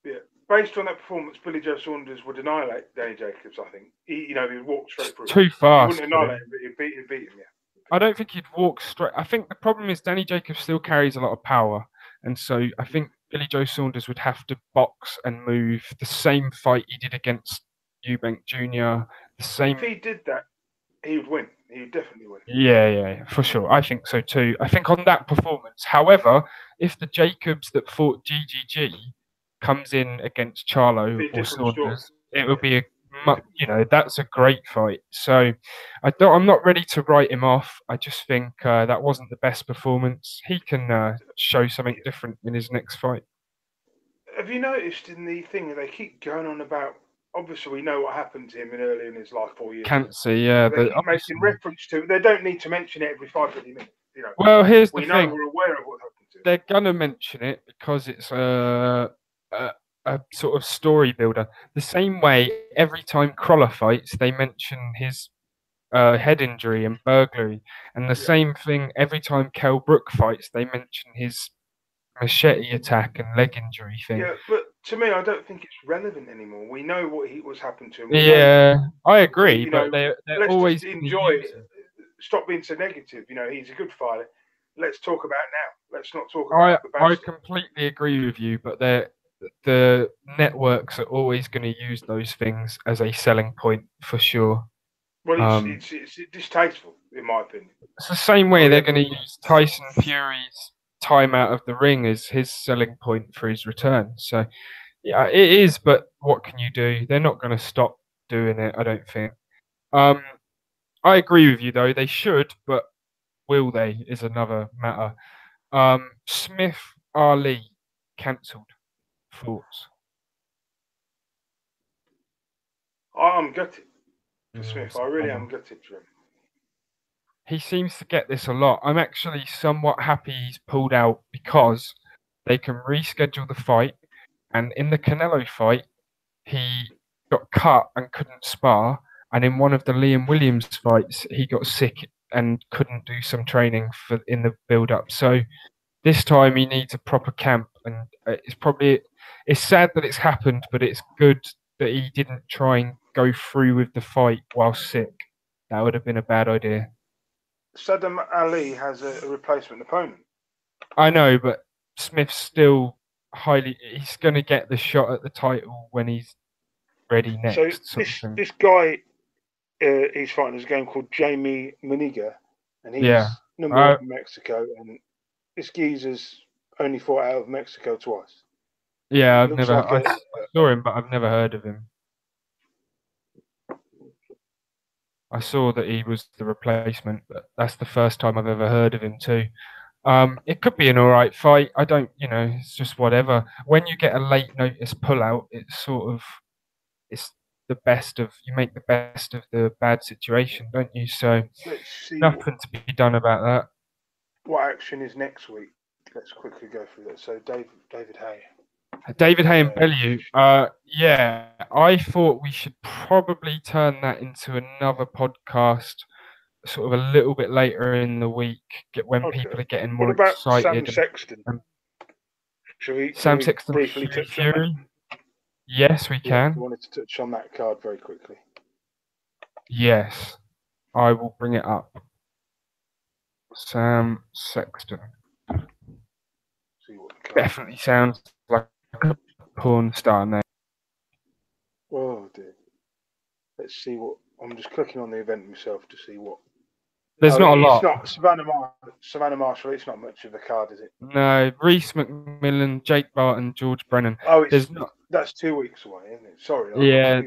Yeah, based on that performance, Billy Joe Saunders would annihilate Danny Jacobs. I think he would walk straight through. Too fast. He wouldn't annihilate him, but he'd beat him. Yeah. I don't think he'd walk straight. I think the problem is Danny Jacobs still carries a lot of power, and so I think Billy Joe Saunders would have to box and move the same fight he did against Eubank Jr. If he did that, he would win. He would definitely win. Yeah, for sure. I think so too. I think on that performance. However, if the Jacobs that fought GGG comes in against Charlo or Saunders, it would be that's a great fight. So I'm not ready to write him off. I just think that wasn't the best performance. He can show something different in his next fight. Have you noticed in the thing they keep going on about? Obviously, we know what happened to him early in his life 4 years. Cancer, yeah. They keep making reference to it. They don't need to mention it every 5 minutes. You know. Well, here's the thing. We're aware of what happened to him. They're gonna mention it because it's a sort of story builder. The same way every time Crawler fights, they mention his head injury and burglary, and the same thing every time Kell Brook fights, they mention his machete attack and leg injury thing. Yeah, but to me, I don't think it's relevant anymore. We know what happened to him. I agree, but they're always enjoy it. Stop being so negative. You know, he's a good fighter. Let's talk about now. Let's not talk about the bad I completely agree with you, but the networks are always going to use those things as a selling point for sure. Well, it's distasteful, in my opinion. It's the same way they're going to use Tyson Fury's time out of the ring as his selling point for his return. So, yeah, it is, but what can you do? They're not going to stop doing it, I don't think. I agree with you though. They should, but will they is another matter. Smith Ali cancelled. Thoughts? I'm gutted for Smith. I really am gutted for him. He seems to get this a lot. I'm actually somewhat happy he's pulled out because they can reschedule the fight. And in the Canelo fight, he got cut and couldn't spar. And in one of the Liam Williams fights, he got sick and couldn't do some training in the build-up. So this time he needs a proper camp, and it's sad that it's happened, but it's good that he didn't try and go through with the fight while sick. That would have been a bad idea. Saddam Ali has a replacement opponent. I know, but Smith's still he's going to get the shot at the title when he's ready next. So this guy he's fighting is a game called Jamie Maniga, and he's number one in Mexico, and this geezer's only fought out of Mexico twice. Yeah, I saw him, but I've never heard of him. I saw that he was the replacement, but that's the first time I've ever heard of him too. It could be an all right fight. I don't, it's just whatever. When you get a late notice pullout, it's the best of, you make the best of the bad situation, don't you? So nothing to be done about that. What action is next week? Let's quickly go through that. So David Haye. David Haye and Bellew. Yeah, I thought we should probably turn that into another podcast, sort of a little bit later in the week, when people are getting more excited. What about Sam Sexton? Sam Sexton briefly touch Fury? Yes, we can. I wanted to touch on that card very quickly. Yes, I will bring it up. Sam Sexton. Definitely sounds like a porn star name. Oh dear. Let's see what. I'm just clicking on the event myself to see what. There's not a lot. It's not Savannah Marshall. It's not much of a card, is it? No, Reese McMillan, Jake Barton, George Brennan. Oh, that's 2 weeks away, isn't it? Sorry. Yeah.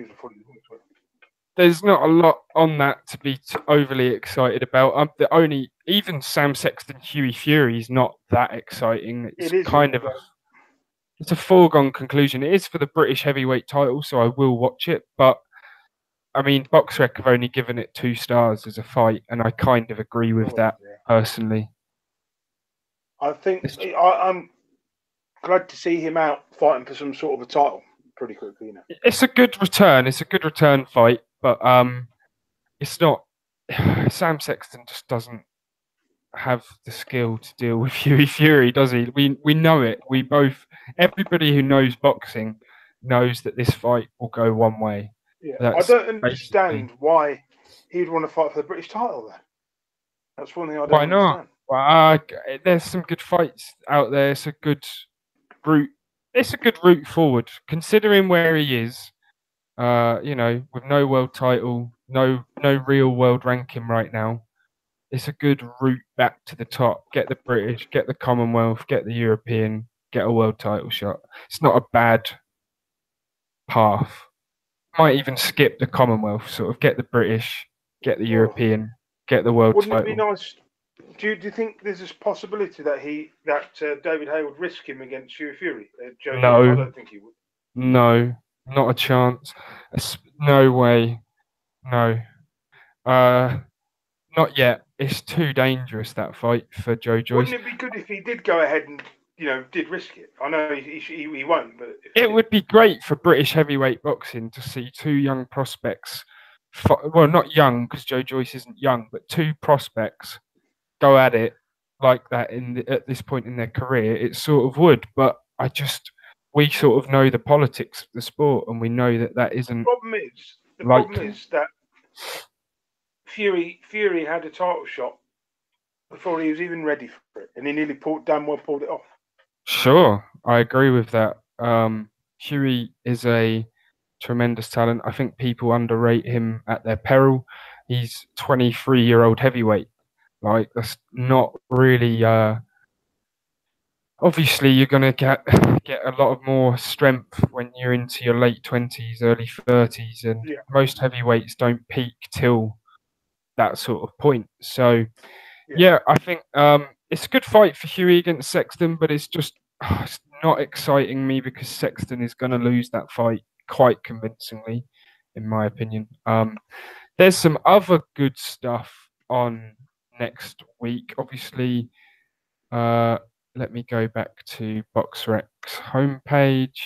There's not a lot on that to be overly excited about. Even Sam Sexton, Hughie Fury is not that exciting. It's it's a foregone conclusion. It is for the British heavyweight title, so I will watch it. But I mean, BoxRec have only given it 2 stars as a fight, and I kind of agree with that personally. I think I'm glad to see him out fighting for some sort of a title pretty quickly. It's a good return. It's a good return fight, but it's not. Sam Sexton just doesn't have the skill to deal with Hughie Fury, does he? We know it. Everybody who knows boxing knows that this fight will go one way. Yeah, I don't understand why he'd want to fight for the British title then. That's one thing I don't understand. Well, there's some good fights out there. It's a good route. It's a good route forward, considering where he is. With no world title, no real world ranking right now. It's a good route back to the top. Get the British, get the Commonwealth, get the European, get a world title shot. It's not a bad path. Might even skip the Commonwealth, sort of get the British, get the European, get the world title. Wouldn't it be nice? Do you think there's a possibility that David Haye would risk him against Hughie Fury? No, I don't think he would. No, not a chance. No way. No. Not yet. It's too dangerous, that fight for Joe Joyce. Wouldn't it be good if he did go ahead and did risk it? I know he won't, but it would be great for British heavyweight boxing to see 2 young prospects. Well, not young because Joe Joyce isn't young, but 2 prospects go at it like that at this point in their career. It sort of would, but we sort of know the politics of the sport, and we know that isn't. The problem is that Fury had a title shot before he was even ready for it, and he nearly pulled it off. Sure, I agree with that. Hughie is a tremendous talent. I think people underrate him at their peril. He's 23-year-old heavyweight. Like, that's not really. Obviously, you're going to get a lot of more strength when you're into your late 20s, early 30s, and most heavyweights don't peak till that sort of point. So yeah, I think it's a good fight for Huey against Sexton, but it's just it's not exciting me because Sexton is going to lose that fight quite convincingly, in my opinion. There's some other good stuff on next week. Obviously, let me go back to BoxRec's homepage.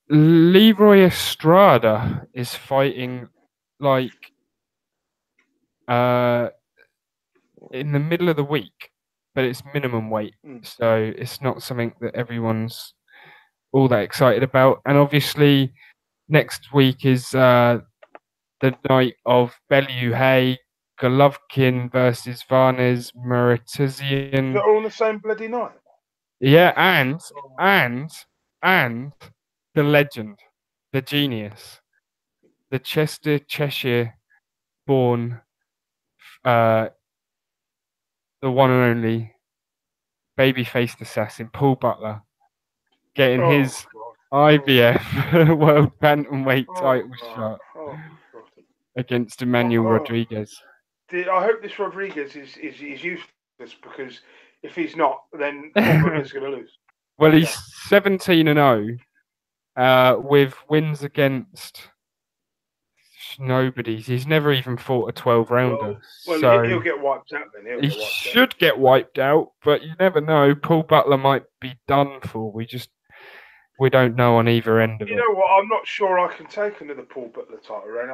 Leroy Estrada is fighting like in the middle of the week, but it's minimum weight, so it's not something that everyone's all that excited about. And obviously, next week is the night of Bellew Hay, Golovkin versus Varnes Martirosyan. They're all on the same bloody night. Yeah, and the legend, the genius, the Cheshire born, the one and only baby-faced assassin, Paul Butler, getting his IBF World Bantamweight title shot against Emmanuel Rodriguez. I hope this Rodriguez is useless, because if he's not, then Paul Butler's going to lose. Well, he's 17-0 with wins against nobody. He's never even fought a 12-rounder. Well, so he'll get wiped out then. He should get wiped out, but you never know. Paul Butler might be done for. We don't know on either end of it. You know what? I'm not sure I can take another Paul Butler title reign.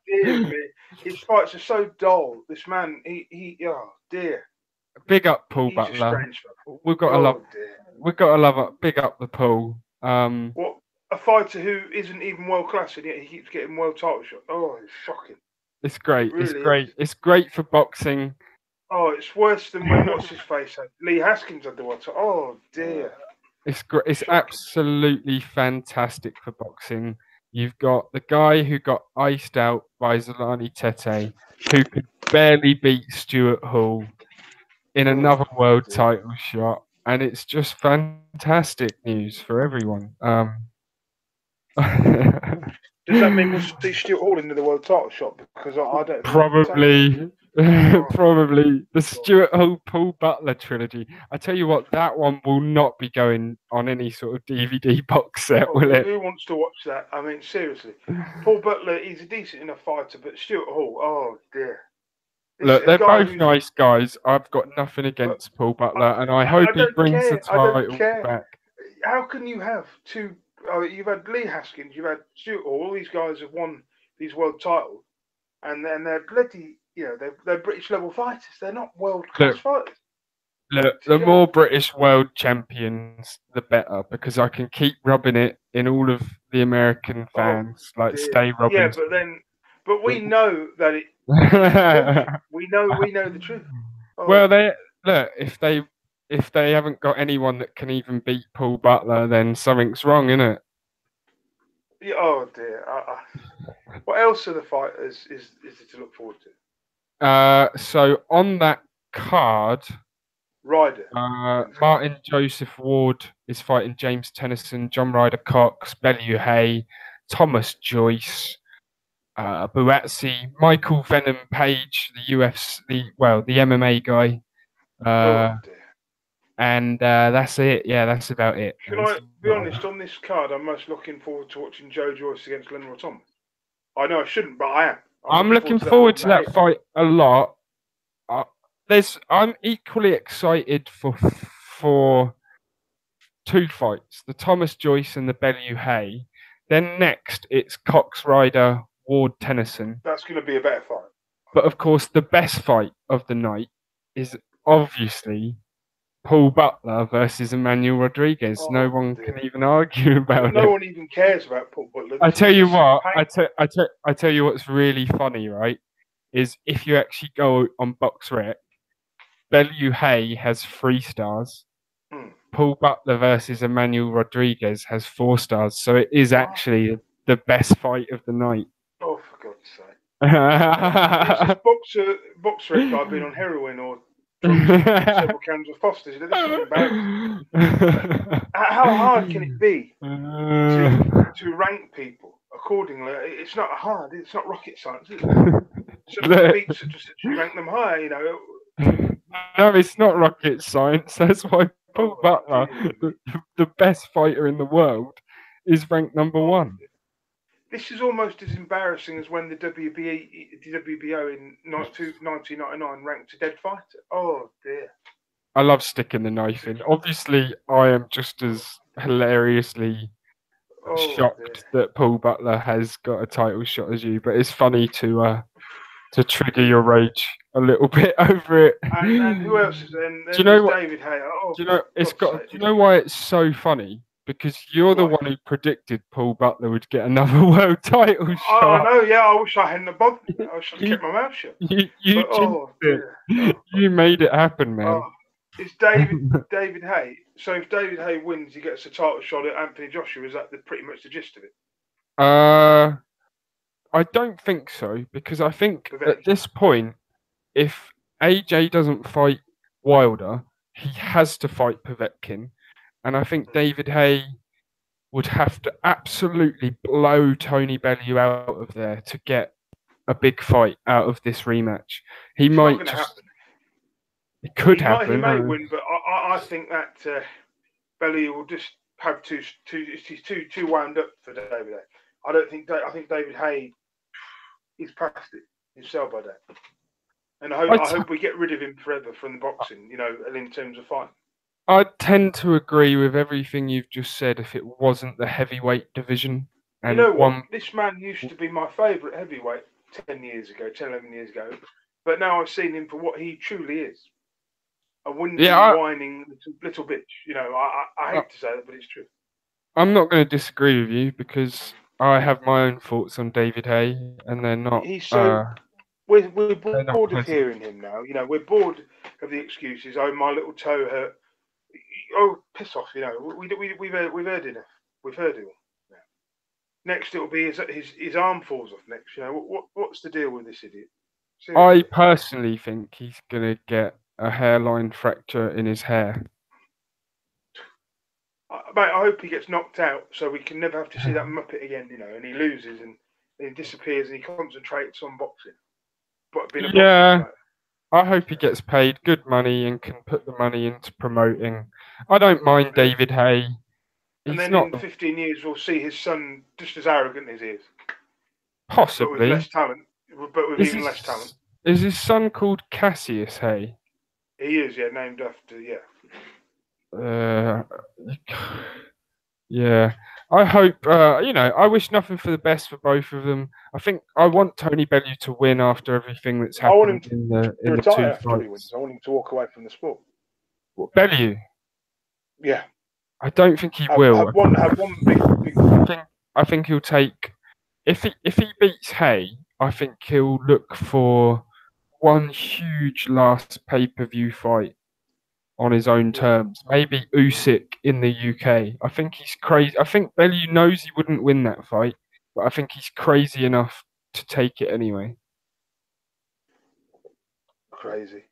Dear me, his fights are so dull. This man, oh dear. Big up Paul Butler. We've got to love. We've got to love. Big up the Paul. What, a fighter who isn't even world class and yet he keeps getting world title shots. Oh, it's shocking. It's great. It's great. It's great for boxing. Oh, it's worse than when what's his face had Lee Haskins had the world title. Oh dear. It's great. It's absolutely fantastic for boxing. You've got the guy who got iced out by Zolani Tete, who could barely beat Stuart Hall in another world title shot, and it's just fantastic news for everyone. Does that mean we'll see Stuart Hall into the world title shot? Because I don't. Probably. Probably the Stuart Hall Paul Butler trilogy. I tell you what, that one will not be going on any sort of DVD box set, will it? Who wants to watch that? I mean, seriously, Paul Butler, he's a decent enough fighter, but Stuart Hall, oh dear. Look, they're both nice guys. I've got nothing against Paul Butler, and I hope he brings the title back. How can you have two? You've had Lee Haskins, you've had Stuart Hall. All these guys have won these world titles, and then they're bloody. They're British level fighters. They're not world class fighters. Look, the more British world champions, the better, because I can keep rubbing it in all of the American fans, stay rubbing. Yeah, but we know that it. we know the truth. Well, if they haven't got anyone that can even beat Paul Butler, then something's wrong, isn't it? Yeah, oh dear. What else are the fighters is it to look forward to? So on that card, Ryder. Martin Joseph Ward is fighting James Tennyson, John Ryder Cox, Bellew Hay, Thomas Joyce, Buatsi, Michael Venom Page, the MMA guy. And that's it. Yeah, that's about it. Can I be honest? On this card, I'm most looking forward to watching Joe Joyce against Leonard Thomas. I know I shouldn't, but I am. I'm looking forward to that fight a lot. I'm equally excited for two fights: the Thomas Joyce and the Bellew Hay. Then next, it's Cox Ryder, Ward Tennyson. That's going to be a better fight. But of course, the best fight of the night is obviously Paul Butler versus Emmanuel Rodriguez. No one can even argue about it. No one even cares about Paul Butler. I tell you what. I tell you what's really funny, right? Is if you actually go on BoxRec, Bellew Hay has 3 stars. Paul Butler versus Emmanuel Rodriguez has 4 stars. So it is actually the best fight of the night. Oh, for God's sake! It's this BoxRec guy been on heroin or several cans of Foster's. This is embarrassing. How hard can it be to rank people accordingly. It's not hard. It's not rocket science, is it? Some of the beats such and such, you rank them higher. No, it's not rocket science. That's why Paul Butler, the best fighter in the world, is ranked number one. This is almost as embarrassing as when the WBO in 1999 ranked a dead fighter. Oh dear. I love sticking the knife in. Obviously, I am just as hilariously shocked that Paul Butler has got a title shot as you, but it's funny to trigger your rage a little bit over it. And who else is there? Do you know what? David Hay. Oh, do you know it's got? Do you know why it's so funny? Because you're the one who predicted Paul Butler would get another world title shot. I know, yeah. I wish I hadn't bothered. I should have kept my mouth shut. You made it happen, man. It's David Hay. So if David Hay wins, he gets a title shot at Anthony Joshua. Is that pretty much the gist of it? I don't think so, because I think at this point, if AJ doesn't fight Wilder, he has to fight Povetkin. And I think David Hay would have to absolutely blow Tony Bellew out of there to get a big fight out of this rematch. It's might not just happen. It could happen. He may win, but I think that Bellew will just have he's too wound up for David Hay. I think David Hay is past it. He's sell by that. And I hope we get rid of him forever from the boxing, and in terms of fighting. I tend to agree with everything you've just said if it wasn't the heavyweight division. And you know what? This man used to be my favourite heavyweight 11 years ago. But now I've seen him for what he truly is. A whining little bitch. I hate to say that, but it's true. I'm not going to disagree with you because I have my own thoughts on David Hay, and they're not... We're bored of hearing him now. We're bored of the excuses. Oh, my little toe hurt. Oh, piss off! We've heard enough. We've heard it all. Yeah. Next, it'll be his arm falls off. Next, what's the deal with this idiot? Seriously. I personally think he's gonna get a hairline fracture in his hair. Mate, I hope he gets knocked out so we can never have to see that muppet again. And he loses and he disappears and he concentrates on boxing. I hope he gets paid good money and can put the money into promoting. I don't mind David Hay. And then in 15 years, we'll see his son just as arrogant as he is. Possibly. But with less talent. But with even less talent. Is his son called Cassius Hay? He is, named after, Yeah. I hope, I wish nothing for the best for both of them. I think I want Tony Bellew to win after everything that's happened. I want him to retire after he wins. I want him to walk away from the sport. What, Bellew? Yeah. I don't think he will. Have one big... I think he'll take... If he beats Hay, I think he'll look for one huge last pay-per-view fight on his own terms. Maybe Usyk in the UK. I think he's crazy. I think Bellew knows he wouldn't win that fight, but I think he's crazy enough to take it anyway. Crazy.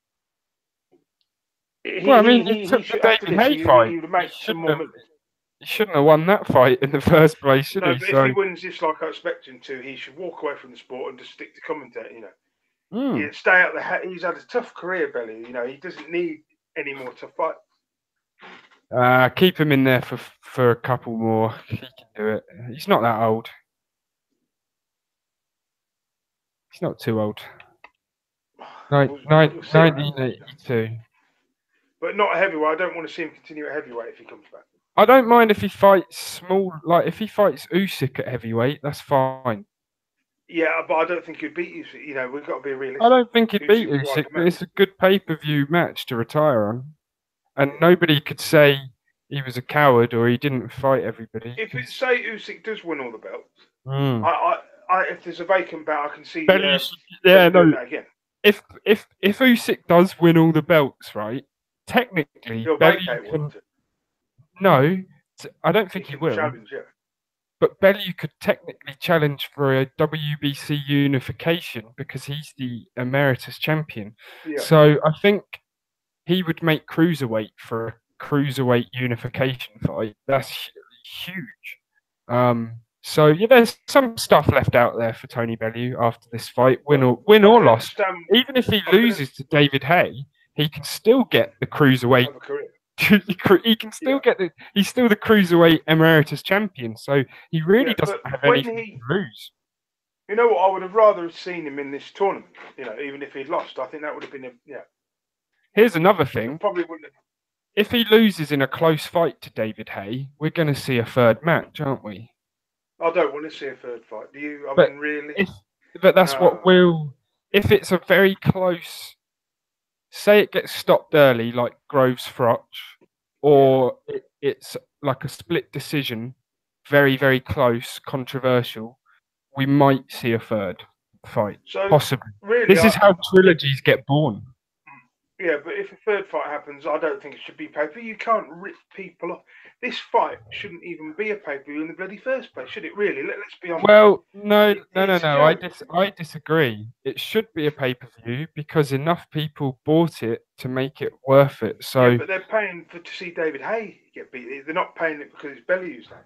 He took the David Hay fight. He shouldn't have won that fight in the first place, should he? But if he wins this like I expect him to, he should walk away from the sport and just stick to commentating, stay out the... He's had a tough career, Bellew. He doesn't need any more tough fights. Keep him in there for a couple more. He can do it. He's not that old. He's not too old. 1982. But not a heavyweight. I don't want to see him continue at heavyweight if he comes back. I don't mind if he fights small. Like if he fights Usyk at heavyweight, that's fine. Yeah, but I don't think he'd beat Usyk. We've got to be realistic. I don't think he'd beat Usyk, but it's a good pay-per-view match to retire on. And nobody could say he was a coward or he didn't fight everybody. If it say Usyk does win all the belts, if there's a vacant belt, I can see. Again. If Usyk does win all the belts, right? Technically, Bellew can. No, I don't think he will. Challenge, yeah. But Bellew could technically challenge for a WBC unification because he's the emeritus champion. Yeah. So I think he would make cruiserweight for a cruiserweight unification fight. That's huge. So yeah, there's some stuff left out there for Tony Bellew after this fight, win or loss. Even if he loses to David Haye, he can still get the cruiserweight. He can still get the. He's still the cruiserweight emeritus champion, so he really doesn't have anything to lose. You know what? I would have rather seen him in this tournament. You know, even if he'd lost, I think that would have been Here's another thing. Probably wouldn't have. If he loses in a close fight to David Haye, we're going to see a third match, aren't we? I don't want to see a third fight. Do you? I mean, really? But that's what will. If it's a very close, say it gets stopped early, like Groves Frotch, or it's like a split decision, very, very close, controversial, we might see a third fight, possibly. Really, this is how trilogies get born. Yeah, but if a third fight happens, I don't think it should be pay-per-view. You can't rip people off. This fight shouldn't even be a pay-per-view in the bloody first place, should it really? Let's be honest. Well, no. I disagree. It should be a pay-per-view because enough people bought it to make it worth it. So, yeah, but they're paying to see David Haye get beat. They're not paying it because it's Bellew's name.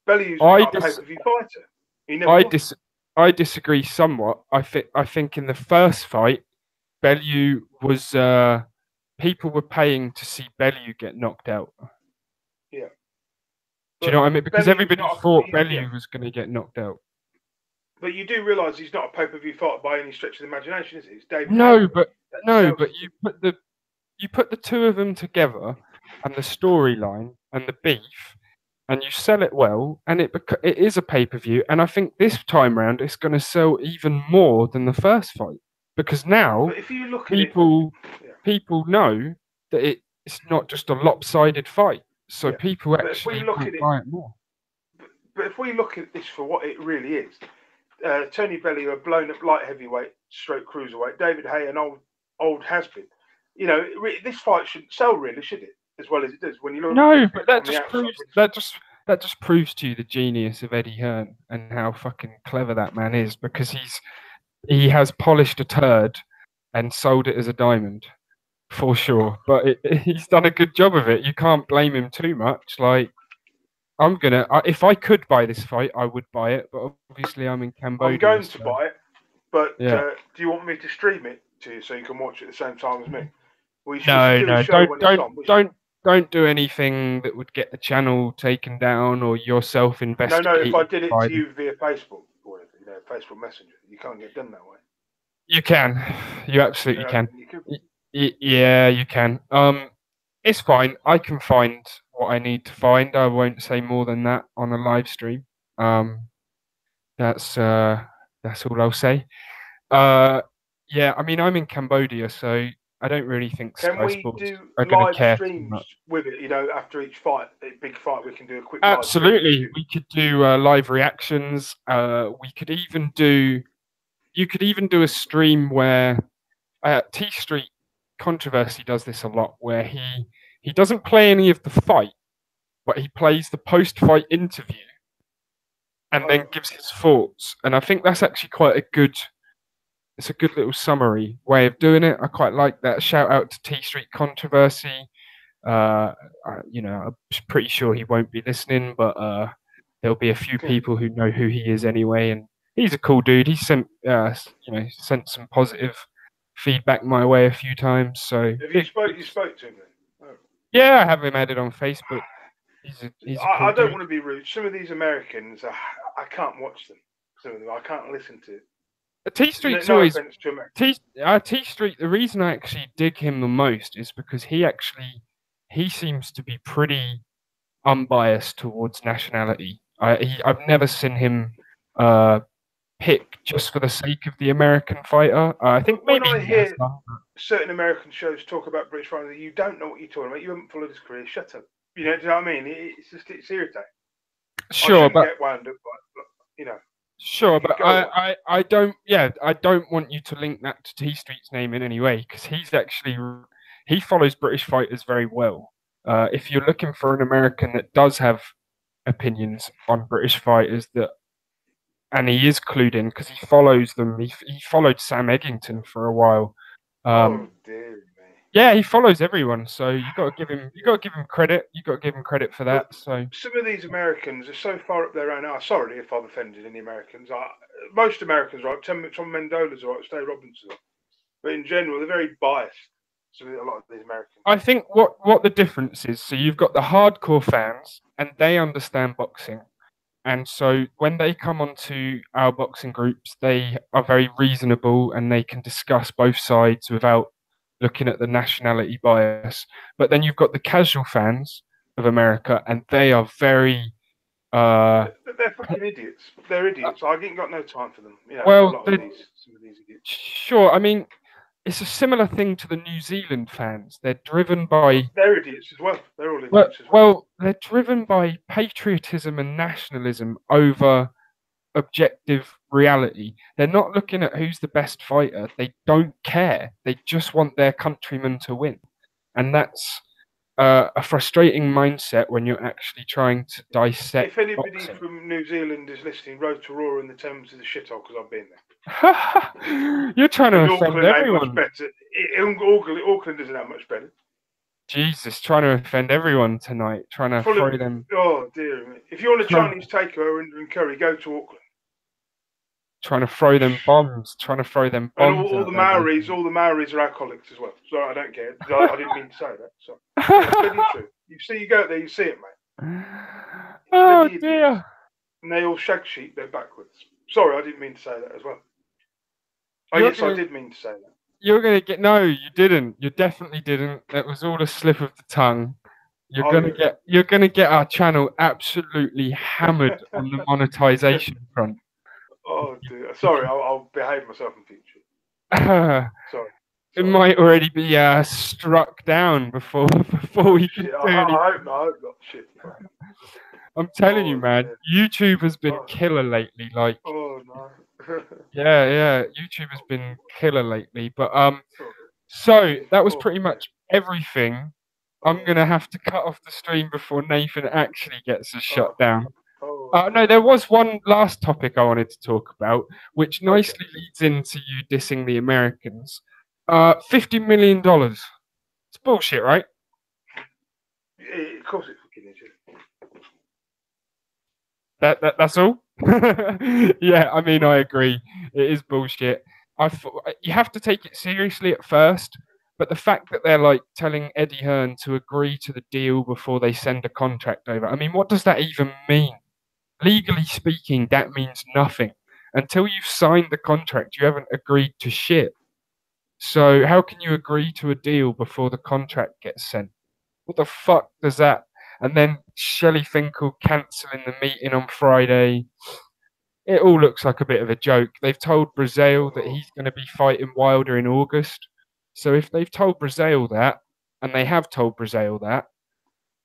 Bellew's not a pay-per-view fighter. I disagree somewhat. I think in the first fight, Bellew was people were paying to see Bellew get knocked out. Yeah. Do you know what I mean? Because everybody thought Bellew was going to get knocked out. But you do realise he's not a pay-per-view fighter by any stretch of the imagination, is he? It's David Haye. But you put the two of them together, and the storyline and the beef, and you sell it well, and it is a pay-per-view. And I think this time round it's going to sell even more than the first fight. Because now people know that it's not just a lopsided fight, so people actually buy it more. But if we look at this for what it really is, Tony Bellew, a blown-up light heavyweight, stroke cruiserweight, David Haye, an old has-been. You know, this fight shouldn't sell, really, should it? As well as it does when you look. No, but that just proves to you the genius of Eddie Hearn and how fucking clever that man is, because he has polished a turd and sold it as a diamond, for sure. But he's done a good job of it. You can't blame him too much. Like, if I could buy this fight, I would buy it. But obviously, I'm in Cambodia. I'm going to buy it. But do you want me to stream it to you so you can watch it at the same time as me? No. Don't do anything that would get the channel taken down or yourself investigated. No, if I did it to you via Facebook. Facebook Messenger. You can't get done that way. You can. You absolutely can. Yeah, you can. It's fine. I can find what I need to find. I won't say more than that on a live stream. That's all I'll say. Yeah, I mean, I'm in Cambodia, so I don't really think Sky Sports are going to care too much. With it, after each fight, a big fight, we can do a quick. Absolutely, we could do live reactions. We could even do. You could even do a stream where T Street Controversy does this a lot, where he doesn't play any of the fight, but he plays the post-fight interview, and then gives his thoughts. And I think that's actually quite a good. It's a good little summary way of doing it. I quite like that. Shout out to T Street Controversy. I'm pretty sure he won't be listening, but there'll be a few people who know who he is anyway. And he's a cool dude. He sent some positive feedback my way a few times. So you spoke to him then? Oh. Yeah, I have him added on Facebook. I don't want to be rude. Some of these Americans, I can't watch them. Some of them, I can't listen to. T Street's always T Street. The reason I actually dig him the most is because he seems to be pretty unbiased towards nationality. I've never seen him pick just for the sake of the American fighter. I think maybe when I hear certain American shows talk about British fighters, you don't know what you're talking about. You haven't followed his career. Shut up. Do you know what I mean? It's irritating. Sure, but get wound up, but Sure, but I don't want you to link that to T Street's name in any way, because he follows British fighters very well. If you're looking for an American that does have opinions on British fighters, and he is clued in because he follows them. He followed Sam Eggington for a while. Oh dear me. Yeah, he follows everyone, so you got to give him credit. You got to give him credit for that. But so some of these Americans are so far up their own arse. Sorry if I've offended any Americans. Most Americans, right? Tom Mendola's right, Stay Robinson's right. But in general, they're very biased. So a lot of these Americans. I think what the difference is. So you've got the hardcore fans, and they understand boxing. And so when they come onto our boxing groups, they are very reasonable and they can discuss both sides without looking at the nationality bias. But then you've got the casual fans of America, and they are very. They're fucking idiots. They're idiots. I ain't got no time for them. You know, Well, some of these idiots. sure. I mean, it's a similar thing to the New Zealand fans. They're driven by. They're idiots as well. They're all Well, idiots as well. well, they're driven by patriotism and nationalism over objective reality. They're not looking at who's the best fighter. They don't care. They just want their countrymen to win. And that's a frustrating mindset when you're actually trying to dissect If anybody boxing. from New Zealand is listening, Rotorua and the Thames is a shithole because I've been there. You're trying to offend Auckland everyone. Ain't much better. Auckland isn't that much better. Jesus, trying to offend everyone tonight. Trying to throw them. Oh dear me! If you want a Chinese takeover and curry, go to Auckland. Trying to throw them bombs. Trying to throw them bombs. And all the Maoris are alcoholics as well. Sorry, I don't care. I didn't mean to say that. Sorry. It's really true. You go there, you see it, mate. Oh dear. And they all shag sheep. They're backwards. Sorry, I didn't mean to say that as well. I did mean to say that. You're gonna get no. You didn't. You definitely didn't. That was all a slip of the tongue. You're gonna get our channel absolutely hammered on the monetization front. Oh dear. Sorry, I'll behave myself in future. Sorry. It might already be struck down before we can do anything. I hope not. Shit. I'm telling you, man. Yeah. YouTube has been killer lately. Like. Oh no. Yeah. YouTube has been killer lately. But so that was pretty much everything. I'm gonna have to cut off the stream before Nathan actually gets us shut down. No, there was one last topic I wanted to talk about, which nicely leads into you dissing the Americans. $50 million. It's bullshit, right? Yeah, of course it fucking is. That's all? Yeah, I mean, I agree. It is bullshit. You have to take it seriously at first, but the fact that they're like telling Eddie Hearn to agree to the deal before they send a contract over, I mean, what does that even mean? Legally speaking, that means nothing. Until you've signed the contract, you haven't agreed to shit. So how can you agree to a deal before the contract gets sent? What the fuck does that? And then Shelley Finkel cancelling the meeting on Friday. It all looks like a bit of a joke. They've told Brazil that he's going to be fighting Wilder in August. So if they've told Brazil that, and they have told Brazil that,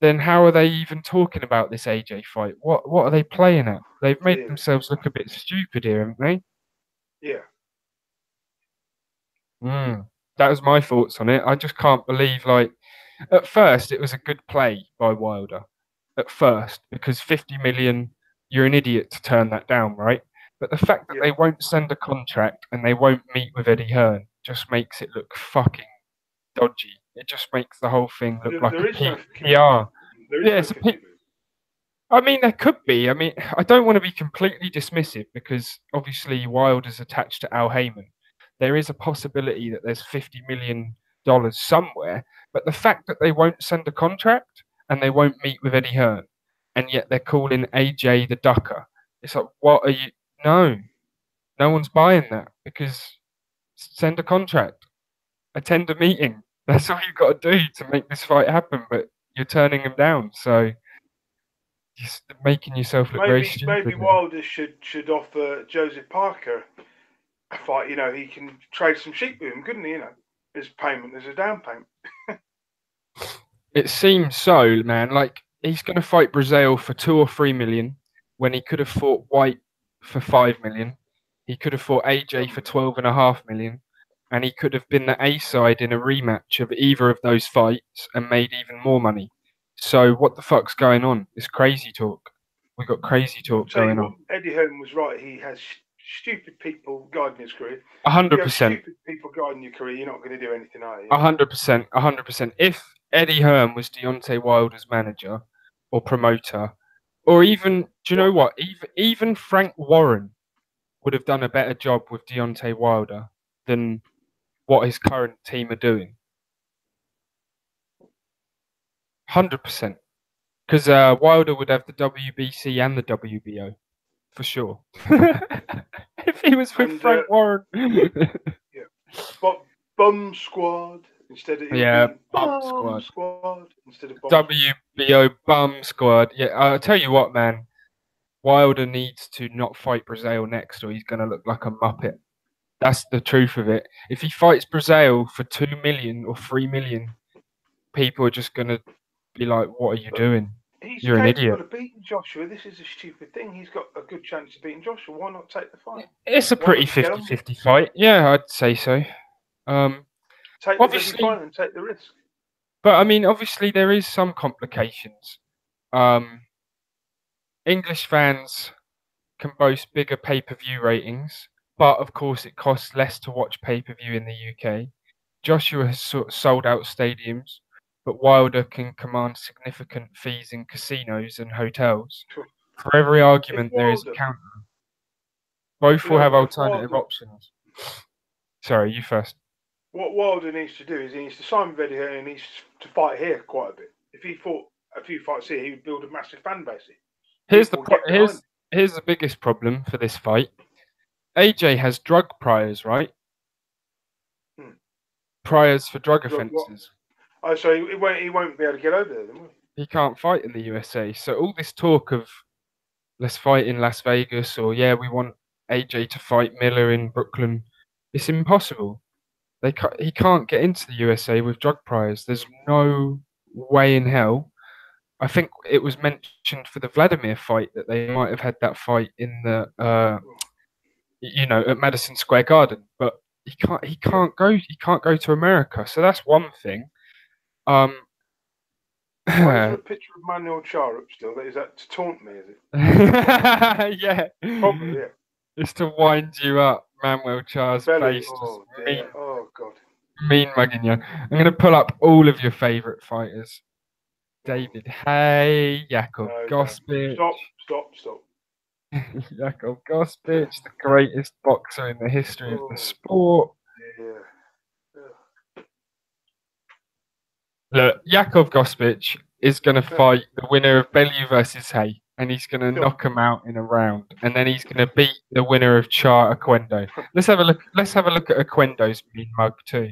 then how are they even talking about this AJ fight? What are they playing at? They've made themselves look a bit stupid here, haven't they? Yeah. That was my thoughts on it. I just can't believe, like, at first it was a good play by Wilder. At first, because 50 million, you're an idiot to turn that down, right? But the fact that they won't send a contract and they won't meet with Eddie Hearn just makes it look fucking dodgy. It just makes the whole thing look like a PR. Yeah, it's a PR. I mean, there could be. I mean, I don't want to be completely dismissive because obviously Wilder's attached to Al Heyman. There is a possibility that there's $50 million somewhere, but the fact that they won't send a contract and they won't meet with Eddie Hearn, and yet they're calling AJ the Ducker, it's like, what are you? No one's buying that because send a contract, attend a meeting. That's all you've got to do to make this fight happen, but you're turning them down, so just making yourself look very stupid. Maybe Wilder should offer Joseph Parker a fight. You know, he can trade some sheep with him, couldn't he? You know, as payment, as a down payment. It seems so, man. Like, he's going to fight Brazil for 2 or 3 million when he could have fought White for 5 million. He could have fought AJ for 12.5 million, and he could have been the A side in a rematch of either of those fights and made even more money. So what the fuck's going on? It's crazy talk. We've got crazy talk going on. Eddie Hearn was right. He has stupid people guiding his career. 100%. Stupid people guiding your career, you're not going to do anything, are you? 100%. 100%. If Eddie Hearn was Deontay Wilder's manager or promoter, or even, do you know what? Even Frank Warren would have done a better job with Deontay Wilder than what his current team are doing. 100%. Because Wilder would have the WBC and the WBO, for sure. If he was with Frank Warren. But Bum Squad instead of Bum Squad instead of Bum WBO Bum Squad. Yeah, I'll tell you what, man. Wilder needs to not fight Brazil next, or he's going to look like a muppet. That's the truth of it. If he fights Brazil for 2 million or 3 million, people are just going to be like, "What are you doing? You're an idiot." He's capable of beating Joshua. This is a stupid thing. He's got a good chance of beating Joshua. Why not take the fight? It's a pretty 50-50 fight. Yeah, I'd say so. Take the fight and take the risk. But I mean, obviously, there is some complications. English fans can boast bigger pay-per-view ratings, but of course, it costs less to watch pay-per-view in the UK. Joshua has sold out stadiums, but Wilder can command significant fees in casinos and hotels. For every argument, there is a counter. Both will have alternative options. Sorry, you first. What Wilder needs to do is he needs to sign with Eddie Hearn and he needs to fight here quite a bit. If he fought a few fights here, he would build a massive fan base. Here's the biggest problem for this fight. AJ has drug priors, right? Priors for drug offences. Oh, so he won't be able to get over there, then, will he? He can't fight in the USA. So all this talk of let's fight in Las Vegas, or we want AJ to fight Miller in Brooklyn, it's impossible. He can't get into the USA with drug priors. There's no way in hell. I think it was mentioned for the Vladimir fight that they might have had that fight in the at Madison Square Garden, but he can't go to America. So that's one thing. Why is there a picture of Manuel Char up still? Is that to taunt me, is it? Yeah. Probably, yeah. It's to wind you up, Manuel Char's face. Oh, God. Mean mugging you. I'm going to pull up all of your favourite fighters. David Hay, Jakub Gospic. Stop. Jakub Gospic, the greatest boxer in the history of the sport. Yeah. Look, Jakub Gospic is going to fight the winner of Bellew versus Hay, and he's going to knock him out in a round, and then he's going to beat the winner of Char Oquendo. Let's have a look at Oquendo's mean mug too.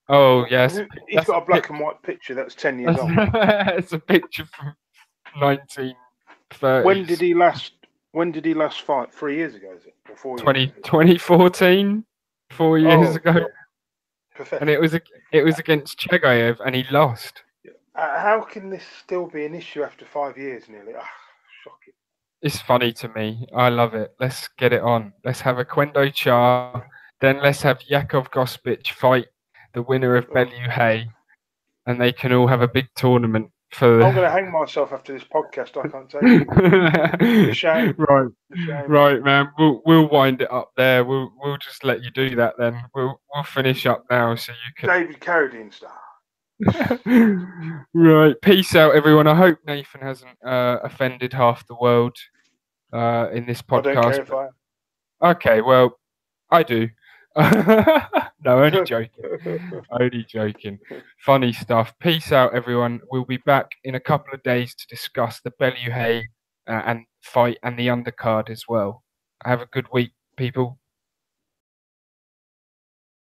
Oh yes, he's got a black and white picture that's 10 years old. It's a picture from 1930. When did he last fight? 3 years ago, is it? Or 4 years? 2014, 4 years ago. Pathetic. And it was against Chegayev, and he lost. How can this still be an issue after 5 years nearly? Shocking. It's funny to me. I love it. Let's get it on. Let's have Oquendo Char. Then let's have Jakub Gospic fight the winner of Bellew Hay, and they can all have a big tournament for. I'm going to hang myself after this podcast. I can't take it. It's a shame. Right, man. We'll wind it up there. We'll just let you do that then. We'll finish up now so you can. David Carradine style. Right. Peace out, everyone. I hope Nathan hasn't offended half the world in this podcast. I don't care if I. Okay, well, I do. No, only joking. Funny stuff. Peace out, everyone. We'll be back in a couple of days to discuss the Bellew Hay and fight and the undercard as well. Have a good week, people.